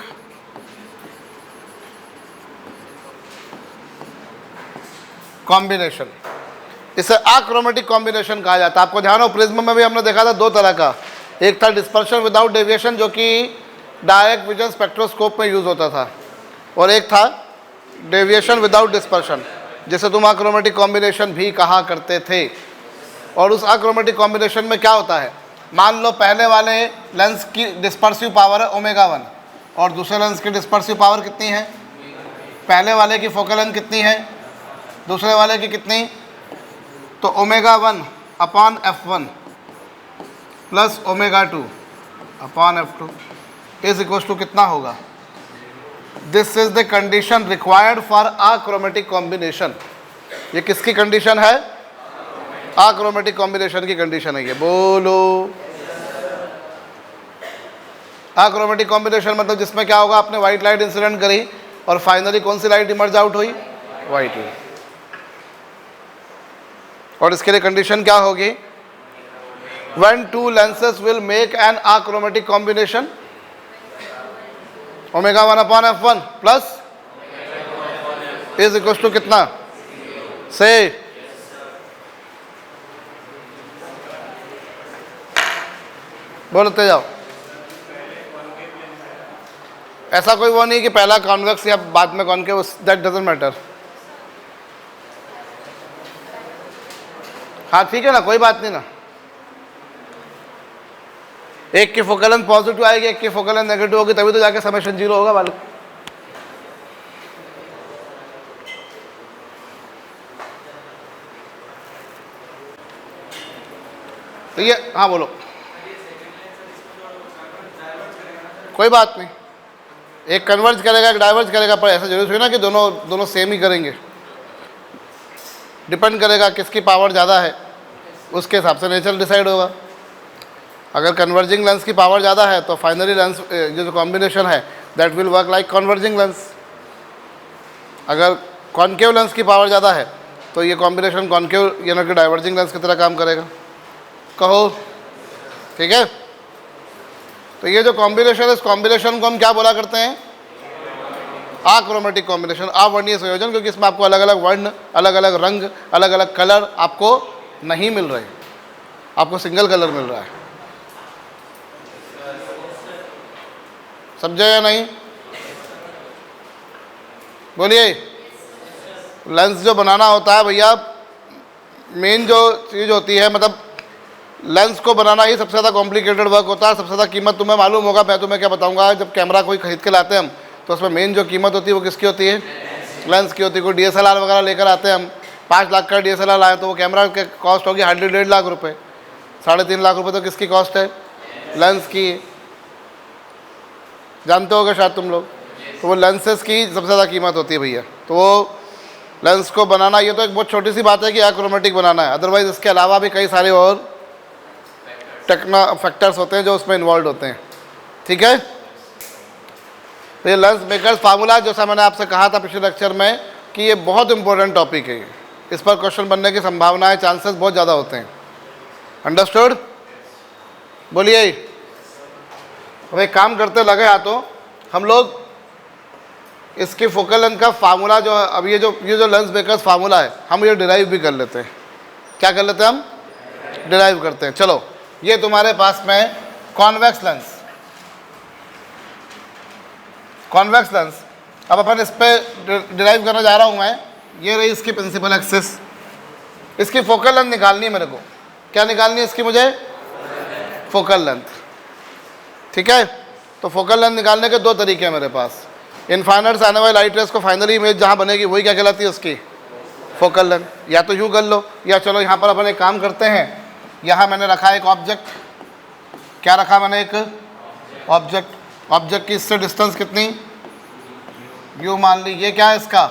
कॉम्बिनेशन। इसे अक्रोमेटिक कॉम्बिनेशन कहा जाता है। आपको ध्यान हो प्रिज्म में भी हमने देखा था दो तरह का, एक था डिस्पर्शन विदाउट डेविएशन जो कि डायरेक्ट विजन स्पेक्ट्रोस्कोप में यूज होता था, और एक था डेविएशन विदाउट डिस्पर्शन जिसे तुम अक्रोमेटिक कॉम्बिनेशन भी कहा करते थे। और उस अक्रोमेटिक कॉम्बिनेशन में क्या होता है, मान लो पहले वाले लेंस की डिस्पर्सिव पावर है ओमेगा 1 और दूसरे लेंस की डिस्पर्सिव पावर कितनी है, पहले वाले की फोकल लेंथ कितनी है, दूसरे वाले की कितनी, तो omega 1 upon f1 plus omega 2 upon f2 is equal to कितना होगा। This is the condition required for achromatic combination. ये किसकी कंडीशन है, अक्रोमेटिक कॉम्बिनेशन की कंडीशन है ये, बोलो। अक्रोमेटिक कॉम्बिनेशन मतलब जिसमें क्या होगा, आपने व्हाइट लाइट इंसिडेंट करी और फाइनली कौन सी लाइट इमर्ज आउट हुई, व्हाइट हुई। और इसके लिए कंडीशन क्या होगी, when two lenses will make an achromatic combination, omega 1 upon f1 plus is equal to कितना, से बोलते जाओ। ऐसा कोई वो नहीं कि पहला कॉन्वेक्स या बाद में कॉनकेव, दैट डजंट मैटर। हाँ ठीक है ना, कोई बात नहीं ना। एक की फोकल लेंथ पॉजिटिव आएगी, एक की फोकल लेंथ नेगेटिव होगी, तभी तो जाके समेशन 0 होगा वाले। तो ये, हाँ बोलो। कोई बात नहीं, एक कन्वर्ज करेगा एक डाइवर्ज करेगा, पर ऐसा जरूरी है ना कि दोनों सेम ही करेंगे। डिपेंड करेगा किसकी पावर ज़्यादा है, उसके हिसाब से नेचर डिसाइड होगा। अगर कन्वर्जिंग लेंस की पावर ज़्यादा है तो फाइनली लेंस जो कॉम्बिनेशन है that will work like converging lens. अगर कॉनकेव लेंस की पावर ज़्यादा है तो ये कॉम्बिनेशन कॉनकेव यानी कि डाइवर्जिंग लेंस की तरह काम करेगा। कहो ठीक है। तो ये जो कॉम्बिनेशन है, इस कॉम्बिनेशन को हम क्या बोला करते हैं, अक्रोमेटिक कॉम्बिनेशन, अवर्णीय संयोजन, क्योंकि इसमें आपको अलग अलग वर्ण, अलग अलग रंग, अलग अलग कलर आपको नहीं मिल रहे, आपको सिंगल कलर मिल रहा है। समझे या नहीं, बोलिए। लेंस जो बनाना होता है भैया, मेन जो चीज़ होती है, मतलब लेंस को बनाना ही सबसे ज़्यादा कॉम्प्लिकेटेड वर्क होता है। सबसे ज़्यादा कीमत तुम्हें मालूम होगा, मैं तुम्हें क्या बताऊंगा, जब कैमरा कोई खरीद के लाते हैं हम, तो उसमें मेन जो कीमत होती है वो किसकी होती है, लेंस की होती है। कोई DSLR वगैरह लेकर आते हैं हम, 5 लाख का DSLR लाए तो वो कैमरा के कॉस्ट होगी हार्डली 1.5 लाख रुपये, 3.5 लाख रुपये तो किसकी कॉस्ट है, लेंस की। जानते होगे शायद तुम लोग। तो वो लेंसेज की सबसे ज़्यादा कीमत होती है भैया। तो वो लेंस को बनाना, ये तो एक बहुत छोटी सी बात है कि अक्रोमेटिक बनाना है, अदरवाइज़ इसके अलावा भी कई सारे और फैक्टर्स होते हैं जो उसमें इन्वॉल्व होते हैं। ठीक है। तो ये लेंस मेकर्स फार्मूला, जैसा मैंने आपसे कहा था पिछले लेक्चर में कि ये बहुत इंपॉर्टेंट टॉपिक है, इस पर क्वेश्चन बनने की संभावनाएं, चांसेस बहुत ज़्यादा होते हैं। अंडरस्टूड, बोलिए। हम एक काम करते लगे हाथों, हम लोग इसकी फोकल लेंथ का फार्मूला जो है, अब ये जो लेंस मेकर्स फार्मूला है, हम ये डिराइव भी कर लेते हैं। क्या कर लेते हैं हम, डिराइव करते हैं। चलो, ये तुम्हारे पास में कॉन्वेक्स लेंस, कॉन्वेक्स लेंस, अब अपन इस पर डिराइव करने जा रहा हूँ मैं। ये रही इसकी प्रिंसिपल एक्सिस, इसकी फोकल लेंथ निकालनी है मेरे को। क्या निकालनी है इसकी मुझे, फोकल लेंथ। ठीक है। तो फोकल लेंथ निकालने के दो तरीके हैं मेरे पास। इनफाइनाइट से आने वाली लाइट रेस को फाइनली इमेज जहाँ बनेगी वही क्या कहलाती है, उसकी फोकल लेंथ। या तो यूँ कर लो, या चलो यहाँ पर अपन एक काम करते हैं, यहाँ मैंने रखा एक ऑब्जेक्ट। क्या रखा मैंने, एक ऑब्जेक्ट। ऑब्जेक्ट की इससे डिस्टेंस कितनी, यू मान ली। ये क्या है इसका,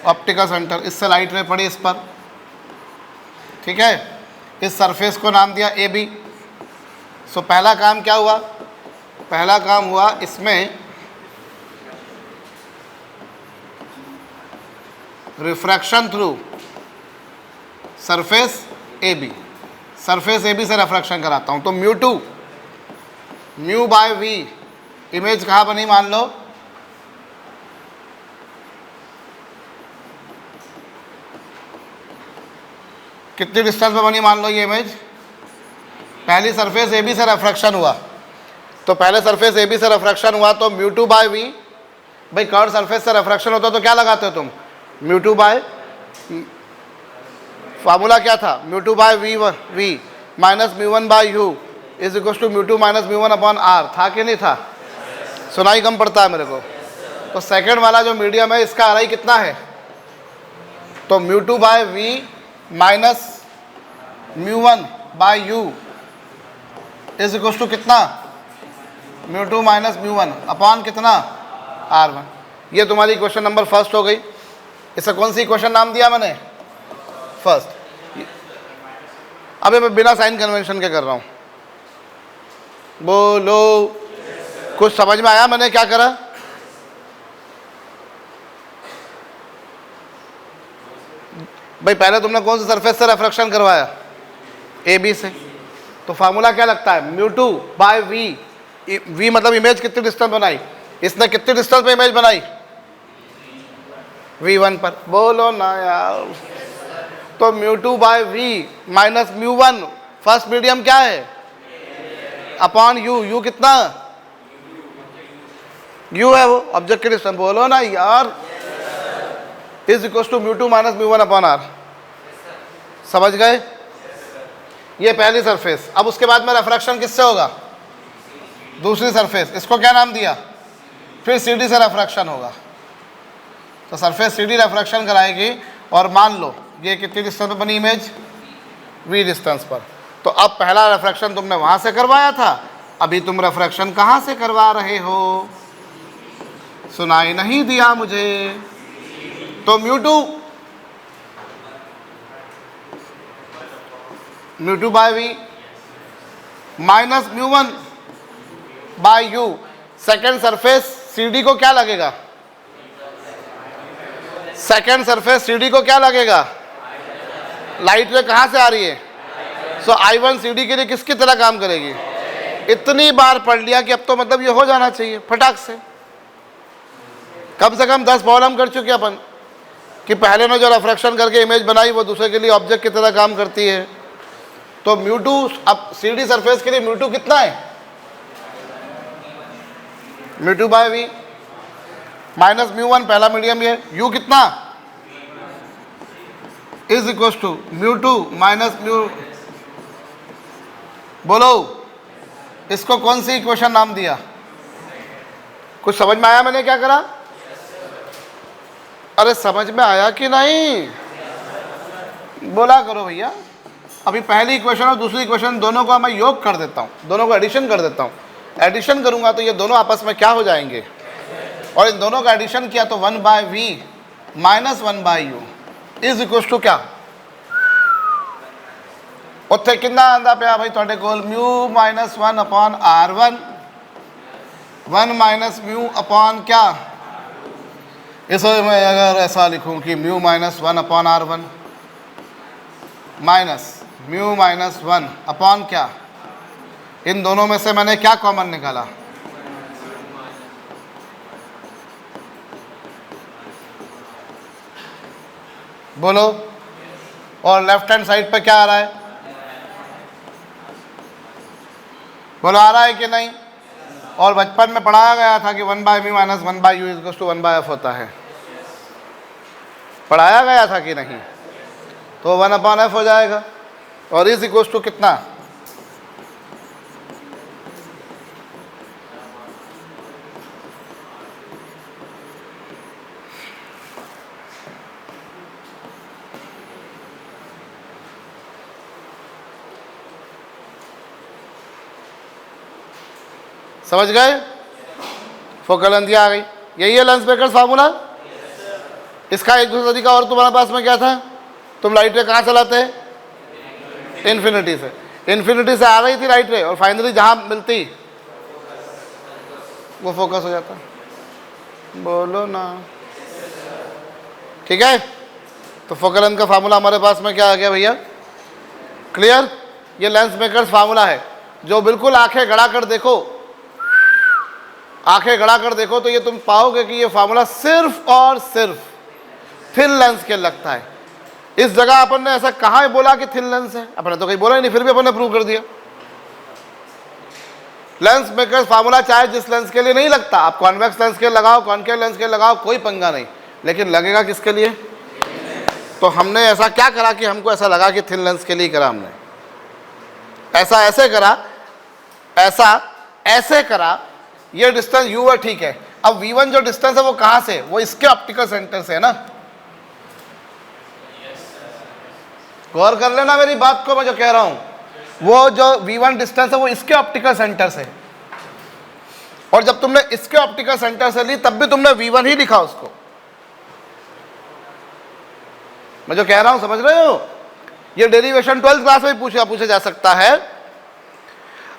ऑप्टिकल सेंटर। इससे लाइट रे पड़ी इस पर। ठीक है। इस सरफेस को नाम दिया AB। सो पहला काम क्या हुआ, पहला काम हुआ इसमें refraction through surface AB। Surface AB से रिफ्रैक्शन कराता हूं, तो μ2 μ/v इमेज कहाँ बनी, मान लो कितनी डिस्टेंस पे बनी मान लो ये इमेज? पहली सरफेस ए बी से रिफ्रैक्शन हुआ, तो पहले सरफेस ए बी से रिफ्रैक्शन हुआ तो म्यू टू बाय वी, भाई कर्व सरफेस से रिफ्रैक्शन होता तो क्या लगाते हो तुम? म्यू टू बाय, फार्मूला क्या था? Mu two by we minus mu one by you is equal to mu two minus mu one upon R. था कि नहीं था? सुनाई कम पड़ता है मेरे को। तो सेकंड वाला जो मीडियम है इसका आर कितना है? तो mu two by we minus mu one by you is equal to कितना? Mu two minus mu one upon कितना? R one. ये तुम्हारी क्वेश्चन नंबर फर्स्ट हो गई। इसे कौन सी क्वेश्चन नाम दिया मैंने? फर्स्ट। अभी मैं बिना साइन कन्वेंशन के कर रहा हूं। बोलो, कुछ समझ में आया मैंने क्या करा? भाई पहले तुमने कौन सी सरफेस से रिफ्रैक्शन करवाया? ए बी से। तो फार्मूला क्या लगता है? Mu two by V. V मतलब इमेज कितनी डिस्टेंस बनाई? इसने कितनी डिस्टेंस पे इमेज बनाई? v1 पर। बोलो ना यार। तो mu two by we minus mu one, first medium क्या है? Upon U. यू कितना? यू है वो ऑब्जेक्ट की डिस्टेंस। बोलो ना यार। Is equal to mu two minus mu one upon R. समझ गए? ये पहली सरफेस। अब उसके बाद में रिफ्रैक्शन किससे होगा? दूसरी सरफेस। इसको क्या नाम दिया? फिर सी डी से रिफ्रैक्शन होगा। तो सरफेस सी डी रिफ्रैक्शन कराएगी और मान लो ये कितनी डिस्टेंस पर बनी इमेज? वी डिस्टेंस पर। तो अब पहला रिफ्रैक्शन तुमने वहां से करवाया था, अभी तुम रिफ्रैक्शन कहां से करवा रहे हो? सुनाई नहीं दिया मुझे। तो mu two by we minus mu one by U. Second surface C D को क्या लगेगा? सेकेंड सरफेस सी डी को क्या लगेगा? लाइट रे कहां से आ रही है? सो आई वन सी डी के लिए किसकी तरह काम करेगी? इतनी बार पढ़ लिया कि अब तो मतलब ये हो जाना चाहिए फटाक से। कम से कम 10 प्रॉब्लम कर चुके अपन कि पहले ने जो रिफ्रैक्शन करके इमेज बनाई वो दूसरे के लिए ऑब्जेक्ट की तरह काम करती है। तो म्यू टू, अब सी डी सरफेस के लिए म्यू टू कितना है? Mu two by we minus mu one, पहला मीडियम ये। यू कितना? Is equal to mu two minus mu. बोलो, इसको कौन सी इक्वेशन नाम दिया? कुछ समझ में आया मैंने क्या करा? अरे समझ में आया कि नहीं? बोला करो भैया। अभी पहली इक्वेशन और दूसरी इक्वेशन दोनों को मैं योग कर देता हूँ, दोनों को एडिशन कर देता हूँ। एडिशन करूंगा तो ये दोनों आपस में क्या हो जाएंगे? और इन दोनों का एडिशन किया तो 1 by we minus 1 by you is equal to क्या? उत्थे कितना आंदा पिया भाई थोड़े कोल? Mu minus 1 upon r one, 1 minus mu upon क्या? इसे मैं अगर ऐसा लिखूं कि mu minus 1 upon r one minus mu minus 1 upon क्या? इन दोनों में से मैंने क्या कॉमन निकाला? बोलो। और लेफ्ट हैंड साइड पे क्या आ रहा है? बोलो, आ रहा है कि नहीं? और बचपन में पढ़ाया गया था कि 1 by mu minus 1 by you is to 1 by F होता है। पढ़ाया गया था कि नहीं? तो 1 अपॉन एफ हो जाएगा। और इज इक्वल टू कितना? समझ गए? फोकल लेंथ आ गई। यही है लेंस ब्रेकर्स फार्मूला। इसका एक दूसरा तरीका और तुम्हारे पास में क्या था? तुम लाइट रे कहाँ चलाते हैं? इन्फिनिटी से। इन्फिनिटी से आ रही थी लाइट रे और फाइनली जहाँ मिलती वो फोकस हो जाता। बोलो ना। ठीक है? तो फोकल लेंथ का फार्मूला हमारे पास में क्या आ गया भैया? क्लियर? ये लेंस ब्रेकर्स फार्मूला है जो बिल्कुल आंखें गड़ा कर देखो, आंखें गड़ा कर देखो तो ये तुम पाओगे कि ये फार्मूला सिर्फ और सिर्फ थिन लेंस के लगता है। इस जगह अपन ने ऐसा कहाँ बोला कि थिन लेंस है? अपन ने तो कहीं बोला ही नहीं, फिर भी अपन ने प्रूव कर दिया। लेंस मेकर्स फार्मूला चाहे जिस लेंस के लिए नहीं लगता, आप कॉन्वेक्स लेंस के लगाओ, कॉनकेव लेंस के लगाओ, कोई पंगा नहीं, लेकिन लगेगा किसके लिए? तो हमने ऐसा क्या करा कि हमको ऐसा लगा कि थिन लेंस के लिए करा हमने, ऐसा ऐसे करा, ऐसा ऐसे करा, ये डिस्टेंस u है, ठीक है। अब v1 जो डिस्टेंस है वो कहां से? वो इसके ऑप्टिकल सेंटर से है ना। गौर कर लेना मेरी बात को, मैं जो कह रहा हूं, वो जो v1 डिस्टेंस है वो इसके ऑप्टिकल सेंटर से, और जब तुमने इसके ऑप्टिकल सेंटर से ली तब भी तुमने v1 ही लिखा उसको। मैं जो कह रहा हूं समझ रहे हो? ये डेरिवेशन 12th क्लास में पूछा जा सकता है।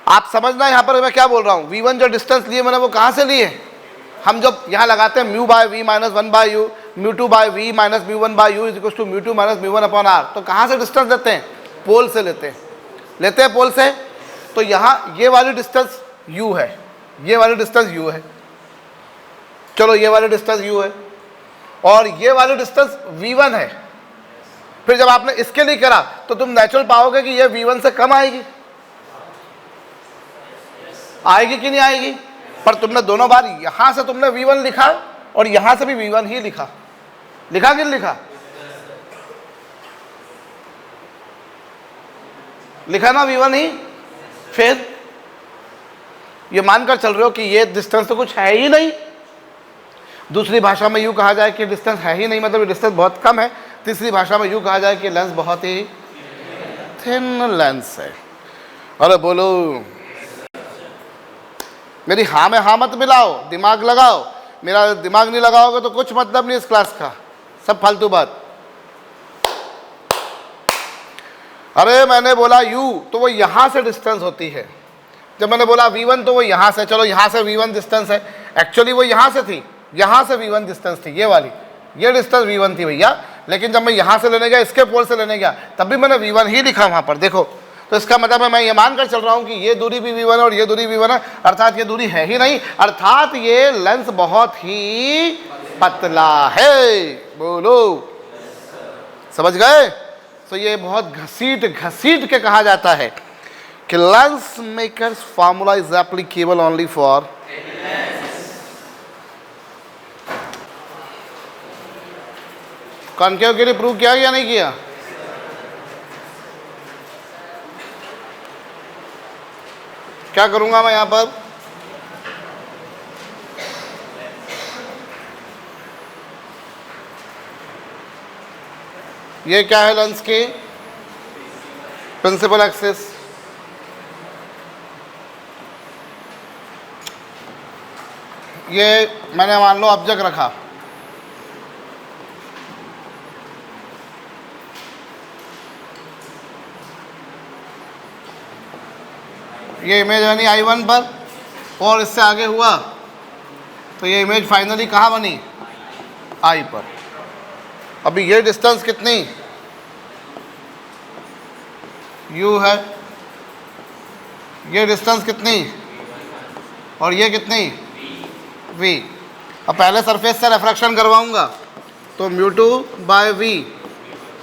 आप समझना यहां पर मैं क्या बोल रहा हूं। v1 जो डिस्टेंस लिए मैंने वो कहां से लिए? हम जब यहां लगाते हैं mu by we minus 1 by U, mu 2 by we minus mu 1 by you is equal to mu 2 minus mu 1 upon R, तो कहां से डिस्टेंस लेते हैं? पोल से लेते हैं पोल से। तो यहां ये वाली डिस्टेंस u है, ये वाली डिस्टेंस u है, चलो ये वाली डिस्टेंस u है, और ये वाली डिस्टेंस v1 है। फिर जब आपने इसके लिए करा तो तुम नेचुरल पाओगे कि ये v1 से कम आएगी, आएगी कि नहीं आएगी? पर तुमने दोनों बार यहां से तुमने v1 लिखा और यहां से भी v1 ही लिखा कि नहीं लिखा? लिखा ना v1 ही। फिर ये मानकर चल रहे हो कि ये डिस्टेंस तो कुछ है ही नहीं। दूसरी भाषा में यूं कहा जाए कि डिस्टेंस है ही नहीं, मतलब डिस्टेंस बहुत कम है। तीसरी भाषा में यूं कहा जाए कि लेंस बहुत ही थिन लेंस है। अरे बोलो, मेरी हाँ में हाँ मत मिलाओ, दिमाग लगाओ। मेरा दिमाग नहीं लगाओगे तो कुछ मतलब नहीं इस क्लास का, सब फालतू बात। अरे मैंने बोला u तो वो यहां से डिस्टेंस होती है। जब मैंने बोला v1 तो वो यहां से, चलो यहां से v1 डिस्टेंस है, एक्चुअली वो यहां से थी, यहां से v1 डिस्टेंस थी, ये वाली, ये डिस्टेंस v1 थी भैया। लेकिन जब मैं यहां से लेने गया, इसके पोल से लेने गया, तब भी मैंने v1 ही लिखा वहां पर, देखो। तो इसका मतलब है मैं ये मानकर चल रहा हूं कि ये दूरी भी v1 और ये दूरी v1 है, अर्थात ये दूरी है ही नहीं, अर्थात ये लेंस बहुत ही पतला है। बोलो, समझ गए? तो ये बहुत घसीट के कहा जाता है कि lens makers formula is applicable only for concave के लिए। प्रूव किया या नहीं किया? क्या करूंगा मैं यहां पर? ये क्या है? लेंस की प्रिंसिपल एक्सिस। ये मैंने मान लो ऑब्जेक्ट रखा, ये इमेज बनी I1 पर, और इससे आगे हुआ तो ये इमेज फाइनली कहाँ बनी? I पर। अभी ये डिस्टेंस कितनी? u है, ये डिस्टेंस कितनी? और ये कितनी? v। अब पहले सरफेस से रिफ्रैक्शन करवाऊंगा, तो μ2 by v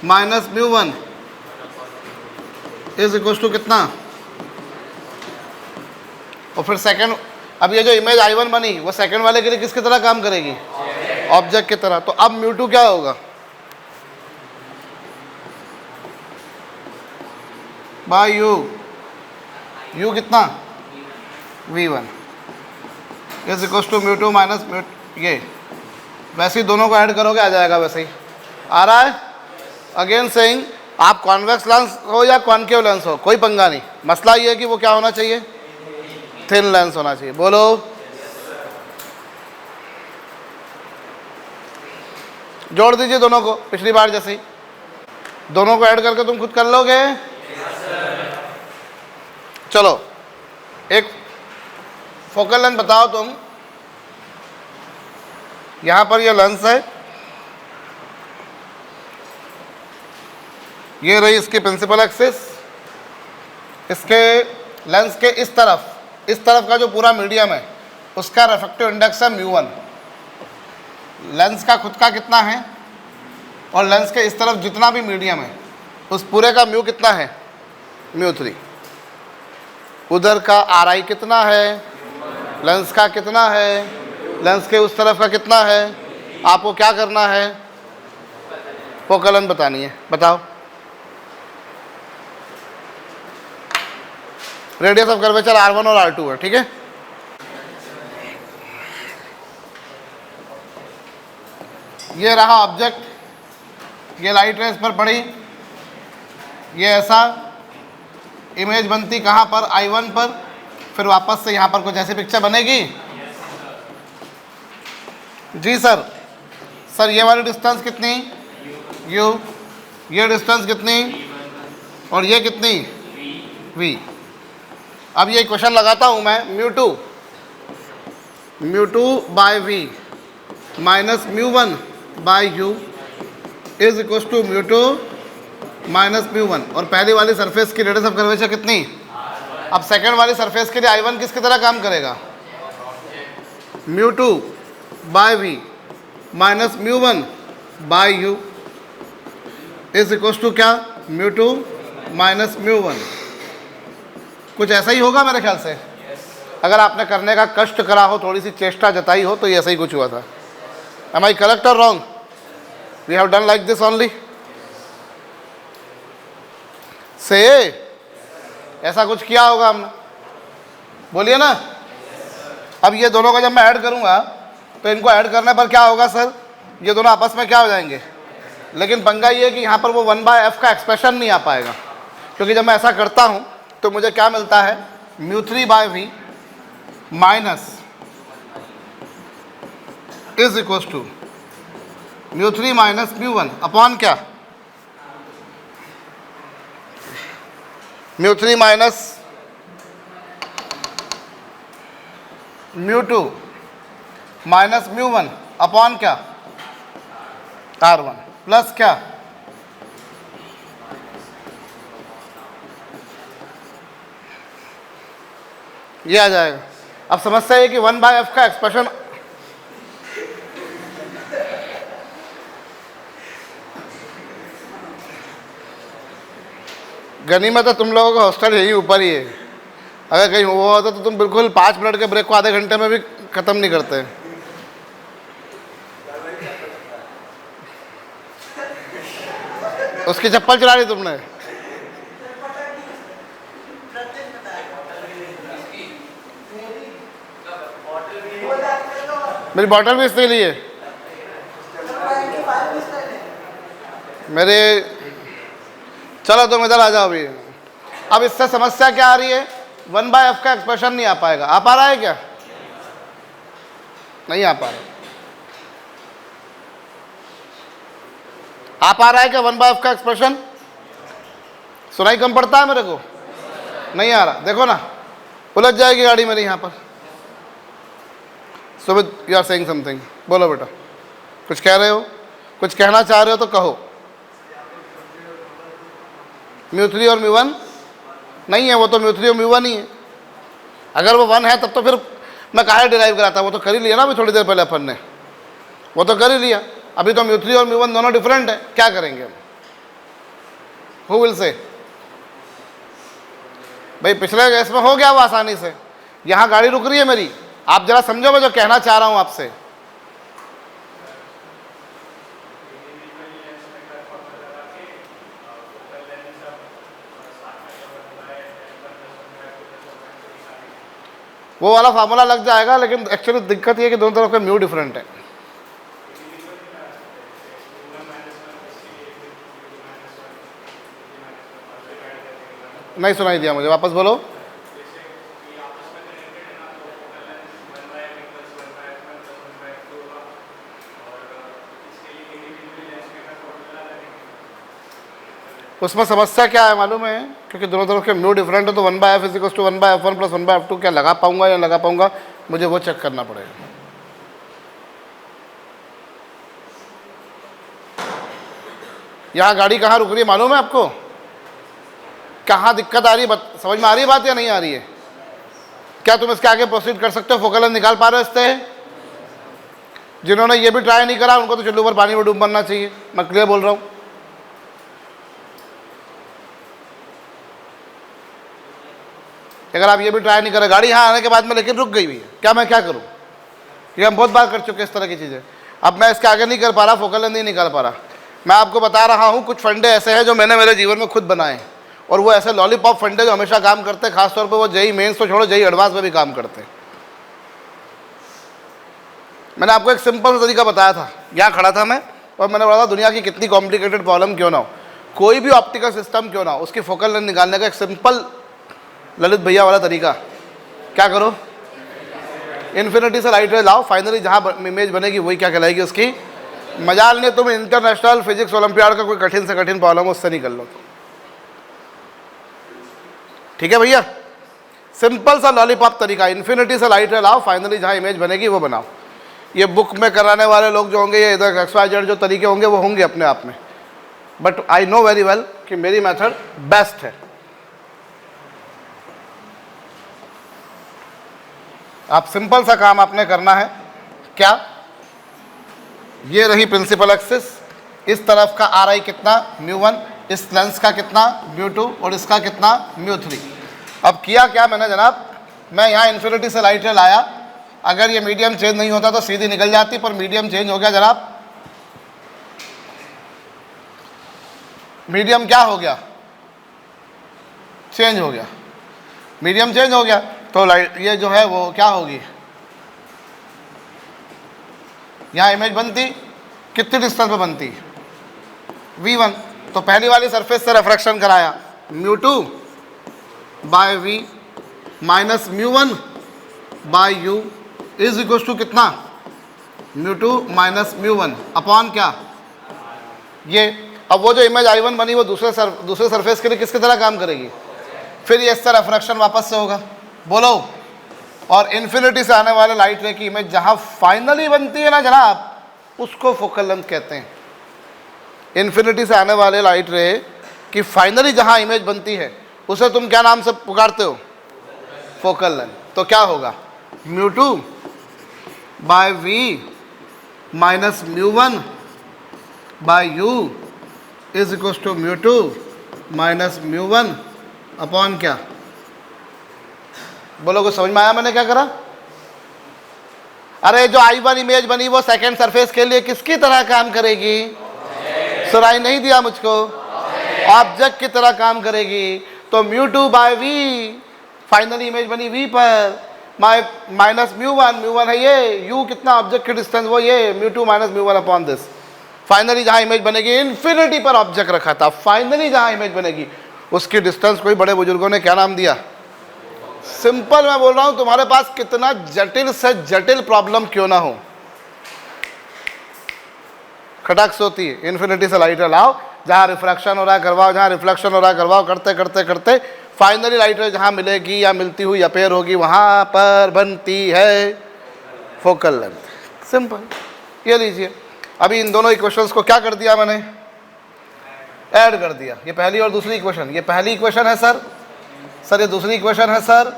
minus μ1 is equal to कितना? और फिर सेकंड, अब ये जो इमेज I1 बनी वो सेकंड वाले के लिए किसकी तरह काम करेगी? ऑब्जेक्ट की तरह। तो अब μ2 क्या होगा? बाय u कितना? v1 is equal to μ2 minus ये, वैसे ही दोनों को ऐड करोगे आ जाएगा, वैसे ही आ रहा है। अगेन सेइंग, आप कॉन्वेक्स लेंस हो या कॉनकेव लेंस हो, कोई पंगा नहीं, मसला ये है कि वो क्या होना चाहिए? थिन लेंस होना चाहिए। बोलो, जोड़ दीजिए दोनों को, पिछली बार जैसे ही। दोनों को ऐड करके तुम खुद कर लोगे? चलो, एक फोकल लेंथ बताओ तुम। यहां पर ये लेंस है, ये रही इसकी प्रिंसिपल एक्सिस, इसके लेंस के इस तरफ का जो पूरा मीडियम है उसका रिफ्रैक्टिव इंडेक्स है μ1। लेंस का खुद का कितना है? और लेंस के इस तरफ जितना भी मीडियम है उस पूरे का म्यू कितना है, μ3। उधर का RI कितना है, लेंस का कितना है, लेंस के उस तरफ का कितना है, आपको क्या करना है, फोकल लेंथ बतानी है। बताओ, रेडियस ऑफ कर्वेचर R1 और R2 है, ठीक है। ये रहा ऑब्जेक्ट, ये लाइट रेस पर पड़ी, ये ऐसा इमेज बनती कहाँ पर, I1 पर, फिर वापस से यहाँ पर कुछ ऐसी पिक्चर बनेगी। जी सर, सर ये वाली डिस्टेंस कितनी, u, ये डिस्टेंस कितनी और ये कितनी, v। अब ये क्वेश्चन लगाता हूँ मैं, μ2 by v minus μ1 by u is equal to μ2 minus μ1। और पहली वाली सरफेस की रेडियस ऑफ कर्वेचर कितनी। अब सेकंड वाली सरफेस के लिए I1 किसकी तरह काम करेगा, μ2 by v minus μ1 by u is equal to क्या, μ2 माइनस μ1। कुछ ऐसा ही होगा मेरे ख्याल से। अगर आपने करने का कष्ट करा हो, थोड़ी सी चेष्टा जताई हो, तो ये ऐसा ही कुछ हुआ था। Am I correct or wrong? We have done like this only. से ऐसा कुछ किया होगा हमने, बोलिए ना। अब ये दोनों को जब मैं ऐड करूंगा तो इनको ऐड करने पर क्या होगा सर, ये दोनों आपस में क्या हो जाएंगे। लेकिन पंगा ये है कि यहाँ पर वो 1/f का एक्सप्रेशन नहीं आ पाएगा, क्योंकि जब मैं ऐसा करता हूँ तो मुझे क्या मिलता है, μ3 by v minus is equal to μ3 minus μ1 upon क्या, μ3 माइनस μ2 माइनस μ1 अपॉन क्या, R1 प्लस क्या, ये आ जाएगा। अब समस्या है कि 1/f का एक्सप्रेशन गनीमत है तुम लोगों का हॉस्टल यही ऊपर ही है। अगर कहीं हुआ होता तो तुम बिल्कुल 5 मिनट के ब्रेक को आधे घंटे में भी ख़त्म नहीं करते। उसकी चप्पल चुरा ली तुमने। मेरी बॉटल भी इसके लिए मेरे, चलो तुम इधर आ जाओ अभी। अब इससे समस्या क्या आ रही है, 1/f का एक्सप्रेशन नहीं आ पाएगा। आ पा रहा है क्या, नहीं आ पा रहा। आ पा रहा है क्या 1/f का एक्सप्रेशन, सुनाई कम पड़ता है मेरे को, नहीं आ रहा। देखो ना, उलझ जाएगी गाड़ी मेरी यहाँ पर। Sumit, you are saying something, बोलो बेटा, कुछ कह रहे हो, कुछ कहना चाह रहे हो तो कहो। μ3 और μ1 नहीं है, वो तो μ3 और μ1 ही है। अगर वो 1 है तब तो फिर मैं काहे डिराइव कराता, वो तो कर ही लिया ना अभी थोड़ी देर पहले अपन ने, वो तो कर ही लिया। अभी तो μ3 और μ1 दोनों डिफरेंट है, क्या करेंगे हम, हु विल से। भाई पिछले केस में हो गया वो आसानी से, यहाँ गाड़ी रुक रही है मेरी। आप जरा समझो मैं जो कहना चाह रहा हूँ आपसे। वो वाला फार्मूला लग जाएगा, लेकिन एक्चुअली दिक्कत ये है कि दोनों तरफ के म्यू डिफरेंट है। नहीं सुनाई दिया मुझे, वापस बोलो। उसमें समस्या क्या है मालूम है, क्योंकि दोनों तरफ के म्यू डिफरेंट है, तो 1/f is equal to 1/f1 plus 1/f2 क्या लगा पाऊंगा या लगा पाऊंगा, मुझे वो चेक करना पड़ेगा। यहाँ गाड़ी कहाँ रुक रही है मालूम है आपको, कहाँ दिक्कत आ रही है, समझ में आ रही है बात या नहीं आ रही है। क्या तुम इसके आगे प्रोसीड कर सकते हो, फोकल लेंथ निकाल पा रहे हो इससे। जिन्होंने ये भी ट्राई नहीं करा उनको तो चुल्लू पर पानी में डूब मरना चाहिए, मैं क्लियर बोल रहा हूँ। अगर आप ये भी ट्राई नहीं करें, गाड़ी यहाँ आने के बाद में लेकिन रुक गई हुई है, क्या मैं क्या करूँ? ये हम बहुत बार कर चुके हैं इस तरह की चीज़ें। अब मैं इसके आगे नहीं कर पा रहा, फोकल लेंथ नहीं निकाल पा रहा। मैं आपको बता रहा हूँ कुछ फंडे ऐसे हैं जो मैंने मेरे जीवन में खुद बनाए हैं, और वो ऐसे लॉलीपॉप फंडे जो हमेशा काम करते हैं, खासतौर पर वो जेई मेंस तो छोड़ो, जेई एडवांस में भी काम करते हैं। मैंने आपको एक सिंपल तरीका बताया था, यहाँ खड़ा था मैं और मैंने बोला था दुनिया की कितनी कॉम्प्लिकेटेड प्रॉब्लम क्यों ना हो, कोई भी ऑप्टिकल सिस्टम क्यों ना हो, उसकी फोकल लेंथ निकालने का एक सिंपल ललित भैया वाला तरीका। क्या करो, इन्फिनिटी से लाइट रे लाओ, फाइनली जहाँ इमेज बनेगी वही क्या कहलाएगी उसकी। मजाल नहीं तुम इंटरनेशनल फिजिक्स ओलंपियाड का कोई कठिन से कठिन प्रॉब्लम हो उससे निकल लो, ठीक है भैया। सिंपल सा लॉलीपॉप तरीका, इन्फिनिटी से लाइट रे लाओ, फाइनली जहाँ इमेज बनेगी वो बनाओ। ये बुक में कराने वाले लोग जो होंगे, ये इधर XYZ जो तरीके होंगे वो होंगे अपने आप में, but I know very well कि मेरी मेथड बेस्ट है। आप सिंपल सा काम आपने करना है, क्या, ये रही प्रिंसिपल एक्सिस, इस तरफ का RI कितना μ1, इस लेंस का कितना μ2 और इसका कितना μ3। अब किया क्या मैंने जनाब, मैं यहाँ इन्फिनिटी से लाइट रे लाया, अगर ये मीडियम चेंज नहीं होता तो सीधी निकल जाती, पर मीडियम चेंज हो गया जनाब। मीडियम क्या हो गया, चेंज हो गया, मीडियम चेंज हो गया, तो लाइट ये जो है वो क्या होगी, यहाँ इमेज बनती कितनी डिस्टेंस पे बनती, v1। तो पहली वाली सरफेस से रिफ्रैक्शन कराया, μ2 by v minus μ1 by u is equal to कितना, μ2 माइनस μ1 अपॉन क्या, ये। अब वो जो इमेज I1 बनी वो दूसरे सरफेस के लिए किसकी तरह काम करेगी, फिर ये इससे रिफ्रैक्शन वापस से होगा, बोलो। और इन्फिनिटी से आने वाले लाइट रे की इमेज जहाँ फाइनली बनती है ना जनाब, उसको फोकल लेंथ कहते हैं। इन्फिनिटी से आने वाले लाइट रे की फाइनली जहाँ इमेज बनती है उसे तुम क्या नाम से पुकारते हो, फोकल लेंथ। तो क्या होगा, μ2 by v minus μ1 by u is equal to μ2 minus μ1 upon क्या, बोलो कुछ समझ में आया मैंने क्या करा? अरे जो I1 इमेज बनी वो सेकंड सरफेस के लिए किसकी तरह काम करेगी, सुनाई नहीं दिया मुझको, ऑब्जेक्ट की तरह काम करेगी। तो μ2 बाय v फाइनली इमेज बनी v पर, माइनस μ1 है ये, u कितना ऑब्जेक्ट की डिस्टेंस वो ये, μ2 माइनस μ1 अपॉन दिस। फाइनली जहाँ इमेज बनेगी, इन्फिनिटी पर ऑब्जेक्ट रखा था, फाइनली जहाँ इमेज बनेगी उसकी डिस्टेंस कोई बड़े बुजुर्गों ने क्या नाम दिया, सिंपल। मैं बोल रहा हूँ तुम्हारे पास कितना जटिल से जटिल प्रॉब्लम क्यों ना हो, खटक से होती है, इन्फिनिटी से लाइट रे लाओ, जहाँ रिफ्रैक्शन हो रहा है करवाओ, जहाँ रिफ्लेक्शन हो रहा है करवाओ, करते करते करते फाइनली लाइट रे जहाँ मिलेगी या मिलती हुई अपेयर होगी वहाँ पर बनती है फोकल लेंथ। सिंपल, ये लीजिए। अभी इन दोनों इक्वेशंस को क्या कर दिया मैंने, ऐड कर दिया। ये पहली और दूसरी इक्वेशन, ये पहली इक्वेशन है सर, सर ये दूसरी इक्वेशन है सर,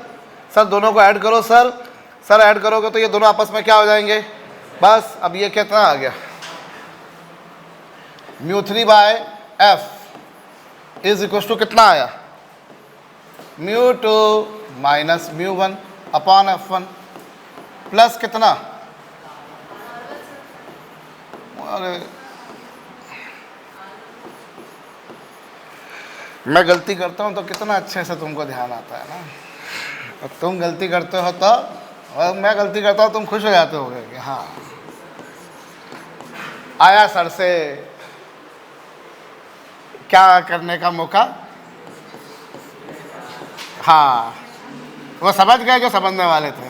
सर दोनों को ऐड करो सर, सर ऐड करोगे तो ये दोनों आपस में क्या हो जाएंगे, बस। अब ये कितना आ गया, μ3 by f is equal to कितना आया, μ2 माइनस μ1 अपॉन f1 प्लस कितना, अरे मैं गलती करता हूँ तो कितना अच्छे से तुमको ध्यान आता है ना, और तुम गलती करते हो तो, और मैं गलती करता हूँ तुम खुश हो जाते होगे कि हाँ आया सर से क्या करने का मौका। हाँ वो समझ गए जो समझने वाले थे,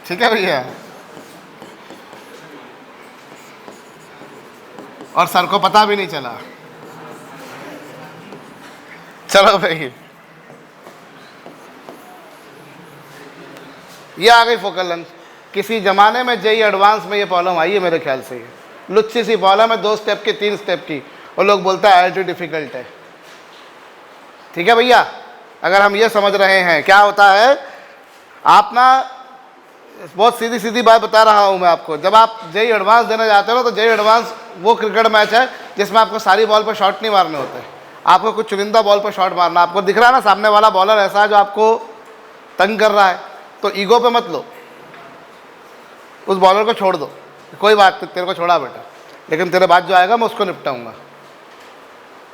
ठीक है भैया। और सर को पता भी नहीं चला। चलो भाई, ये आ गई फोकल लेंथ। किसी ज़माने में जेई एडवांस में ये प्रॉब्लम आई है मेरे ख्याल से, लुच्ची सी प्रॉब्लम है, 2 स्टेप की 3 स्टेप की, और लोग बोलते हैं IIT डिफ़िकल्ट है। ठीक है भैया, अगर हम ये समझ रहे हैं क्या होता है, आप ना बहुत सीधी सीधी बात बता रहा हूँ मैं आपको। जब आप जेई एडवांस देने जाते हो ना, तो जेई एडवांस वो क्रिकेट मैच है जिसमें आपको सारी बॉल पर शॉट नहीं मारने होते, आपको कुछ चुनिंदा बॉल पर शॉट मारना। आपको दिख रहा है ना सामने वाला बॉलर ऐसा है जो आपको तंग कर रहा है, तो ईगो पे मत लो, उस बॉलर को छोड़ दो, कोई बात नहीं, तेरे को छोड़ा बेटा, लेकिन तेरे बाद जो आएगा मैं उसको निपटाऊंगा।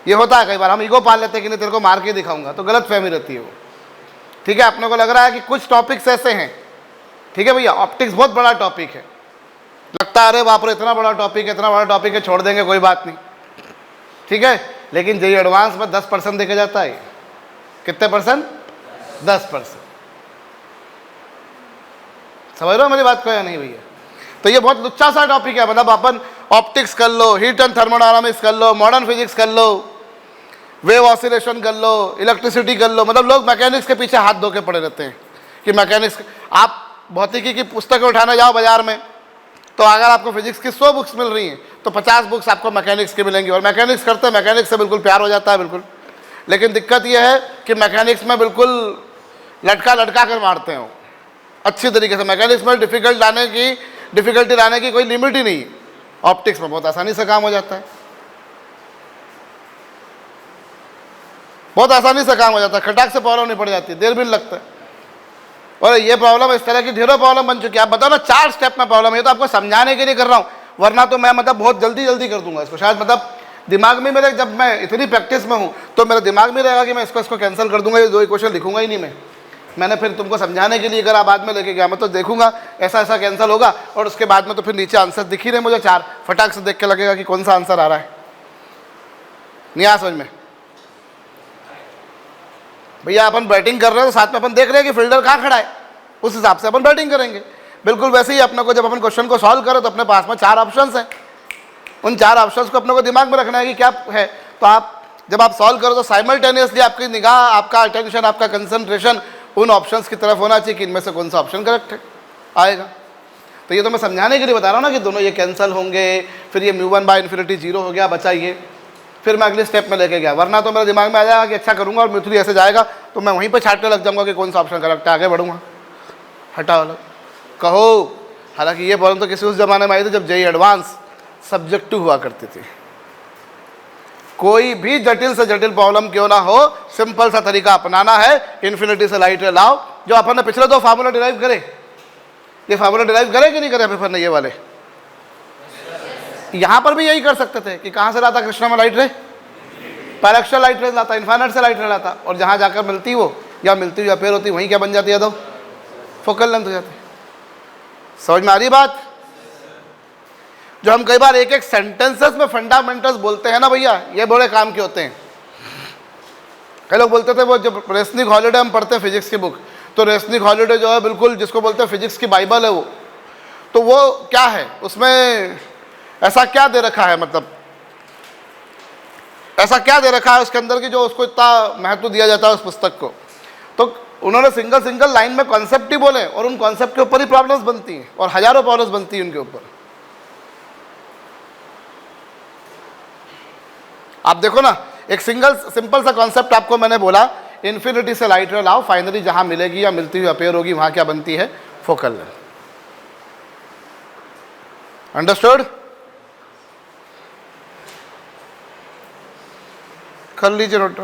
ये होता है कई बार, हम ईगो पाल लेते हैं कि नहीं तेरे को मार के दिखाऊंगा, तो गलत फहमी रहती है वो। ठीक है, अपने को लग रहा है कि कुछ टॉपिक्स ऐसे हैं, ठीक है भैया, ऑप्टिक्स बहुत बड़ा टॉपिक है, लगता है अरे बाप रे इतना बड़ा टॉपिक है, इतना बड़ा टॉपिक है, छोड़ देंगे कोई बात नहीं, ठीक है, लेकिन जेई एडवांस में 10% देखा जाता है। कितने परसेंट? 10%। समझ रहे हो मेरी बात को या नहीं भैया? तो ये बहुत लुच्चा सा टॉपिक है, मतलब अपन ऑप्टिक्स कर लो, हीट एंड थर्मोडायनामिक्स कर लो, मॉडर्न फिजिक्स कर लो, वेव ऑसिलेशन कर लो, इलेक्ट्रिसिटी कर लो, मतलब लोग मैकेनिक्स के पीछे हाथ धो के पड़े रहते हैं कि मैकेनिक्स। आप भौतिकी की पुस्तकें उठाने जाओ बाजार में, तो अगर आपको फिजिक्स की 100 बुक्स मिल रही हैं तो 50 बुक्स आपको मैकेनिक्स की मिलेंगी, और मैकेनिक्स करते हैं, मैकेनिक्स से बिल्कुल प्यार हो जाता है बिल्कुल। लेकिन दिक्कत यह है कि मैकेनिक्स में बिल्कुल लटका लटका कर मारते हैं अच्छी तरीके से। मैकेनिक्स में डिफिकल्टी लाने की कोई लिमिट ही नहीं है। ऑप्टिक्स में बहुत आसानी से काम हो जाता है, बहुत आसानी से काम हो जाता है, खटाक से प्रॉब्लम नहीं पड़ जाती, देर भी नहीं लगता है। और ये प्रॉब्लम, इस तरह की ढेरों प्रॉब्लम बन चुकी है। आप बताओ ना, 4 स्टेप में प्रॉब्लम है, तो आपको समझाने के लिए कर रहा हूँ, वरना तो मैं मतलब बहुत जल्दी कर दूंगा इसको, शायद मतलब दिमाग में मेरे, जब मैं इतनी प्रैक्टिस में हूँ तो मेरे दिमाग में रहेगा कि मैं इसको कैंसिल कर दूंगा, ये 2 क्वेश्चन लिखूंगा ही नहीं मैंने फिर तुमको समझाने के लिए करा, बाद में लेके गया मैं तो देखूंगा ऐसा ऐसा कैंसिल होगा, और उसके बाद में तो फिर नीचे आंसर दिख ही रहे मुझे 4, फटाक से देख के लगेगा कि कौन सा आंसर आ रहा है। नहीं आ समझ में भैया? अपन बैटिंग कर रहे हैं तो साथ में अपन देख रहे हैं कि फील्डर कहाँ खड़ा है, उस हिसाब से अपन बैटिंग करेंगे। बिल्कुल वैसे ही अपने को, जब अपन क्वेश्चन को सॉल्व करें तो अपने पास में 4 ऑप्शंस हैं, उन 4 ऑप्शंस को अपने को दिमाग में रखना है कि क्या है। तो आप जब आप सॉल्व करो तो साइमल्टेनियसली आपकी निगाह, आपका अटेंशन, आपका कंसंट्रेशन उन ऑप्शंस की तरफ होना चाहिए कि इनमें से कौन सा ऑप्शन करेक्ट है आएगा। तो ये तो मैं समझाने के लिए बता रहा हूँ ना कि दोनों ये कैंसिल होंगे, फिर ये μ1/∞ 0 हो गया, बचा ये, फिर मैं अगले स्टेप में लेके गया, वरना तो मेरे दिमाग में आ जाएगा कि अच्छा करूँगा और μ3 ऐसे जाएगा, तो मैं वहीं पर छाटने लग जाऊँगा कि कौन सा ऑप्शन करेक्ट है, आगे बढ़ूँगा, हटाओ अलग कहो। हालांकि ये प्रॉब्लम तो किसी उस जमाने में आई थी जब जेई एडवांस सब्जेक्टिव हुआ करती थी। कोई भी जटिल से जटिल प्रॉब्लम क्यों ना हो, सिंपल सा तरीका अपनाना है, इन्फिनिटी से लाइट रे लाओ। जो अपन ने पिछले 2 फार्मूला डिराइव करे, ये फार्मूला डिराइव करे कि नहीं करे पेपर ने, ये वाले यहां पर भी यही कर सकते थे कि कहां से लाता कृष्णा में लाइट रे, पैरेक्शल लाइट रे लाता, इन्फाइनाइट से लाइट रे लाता, और जहां जाकर मिलती वो या मिलती हुई अपेयर होती, वहीं क्या बन जाती है, तो फोकल लेंथ हो जाती। समझ में आ रही बात? जो हम कई बार एक सेंटेंसेस में फंडामेंटल्स बोलते हैं ना भैया, ये बड़े काम के होते हैं। कई लोग बोलते थे, वो जब रेसनिक हॉलिडे हम पढ़ते हैं फिजिक्स की बुक, तो रेसनिक हॉलिडे जो है बिल्कुल जिसको बोलते हैं फिजिक्स की बाइबल है वो, तो वो क्या है, उसमें ऐसा क्या दे रखा है, मतलब ऐसा क्या दे रखा है उसके अंदर की जो उसको इतना महत्व दिया जाता है उस पुस्तक को। तो उन्होंने सिंगल लाइन में कॉन्सेप्ट ही बोले, और उन कॉन्सेप्ट के ऊपर ही प्रॉब्लम्स बनती हैं, और हजारों प्रॉब्लम्स बनती हैं उनके ऊपर। आप देखो ना, एक सिंपल सा कॉन्सेप्ट आपको मैंने बोला, इन्फिनिटी से लाइट रे लाओ, फाइनली जहां मिलेगी या मिलती हुई अपेयर होगी वहां क्या बनती है, फोकल लेंथ। अंडरस्टूड? कर लीजिए नोट।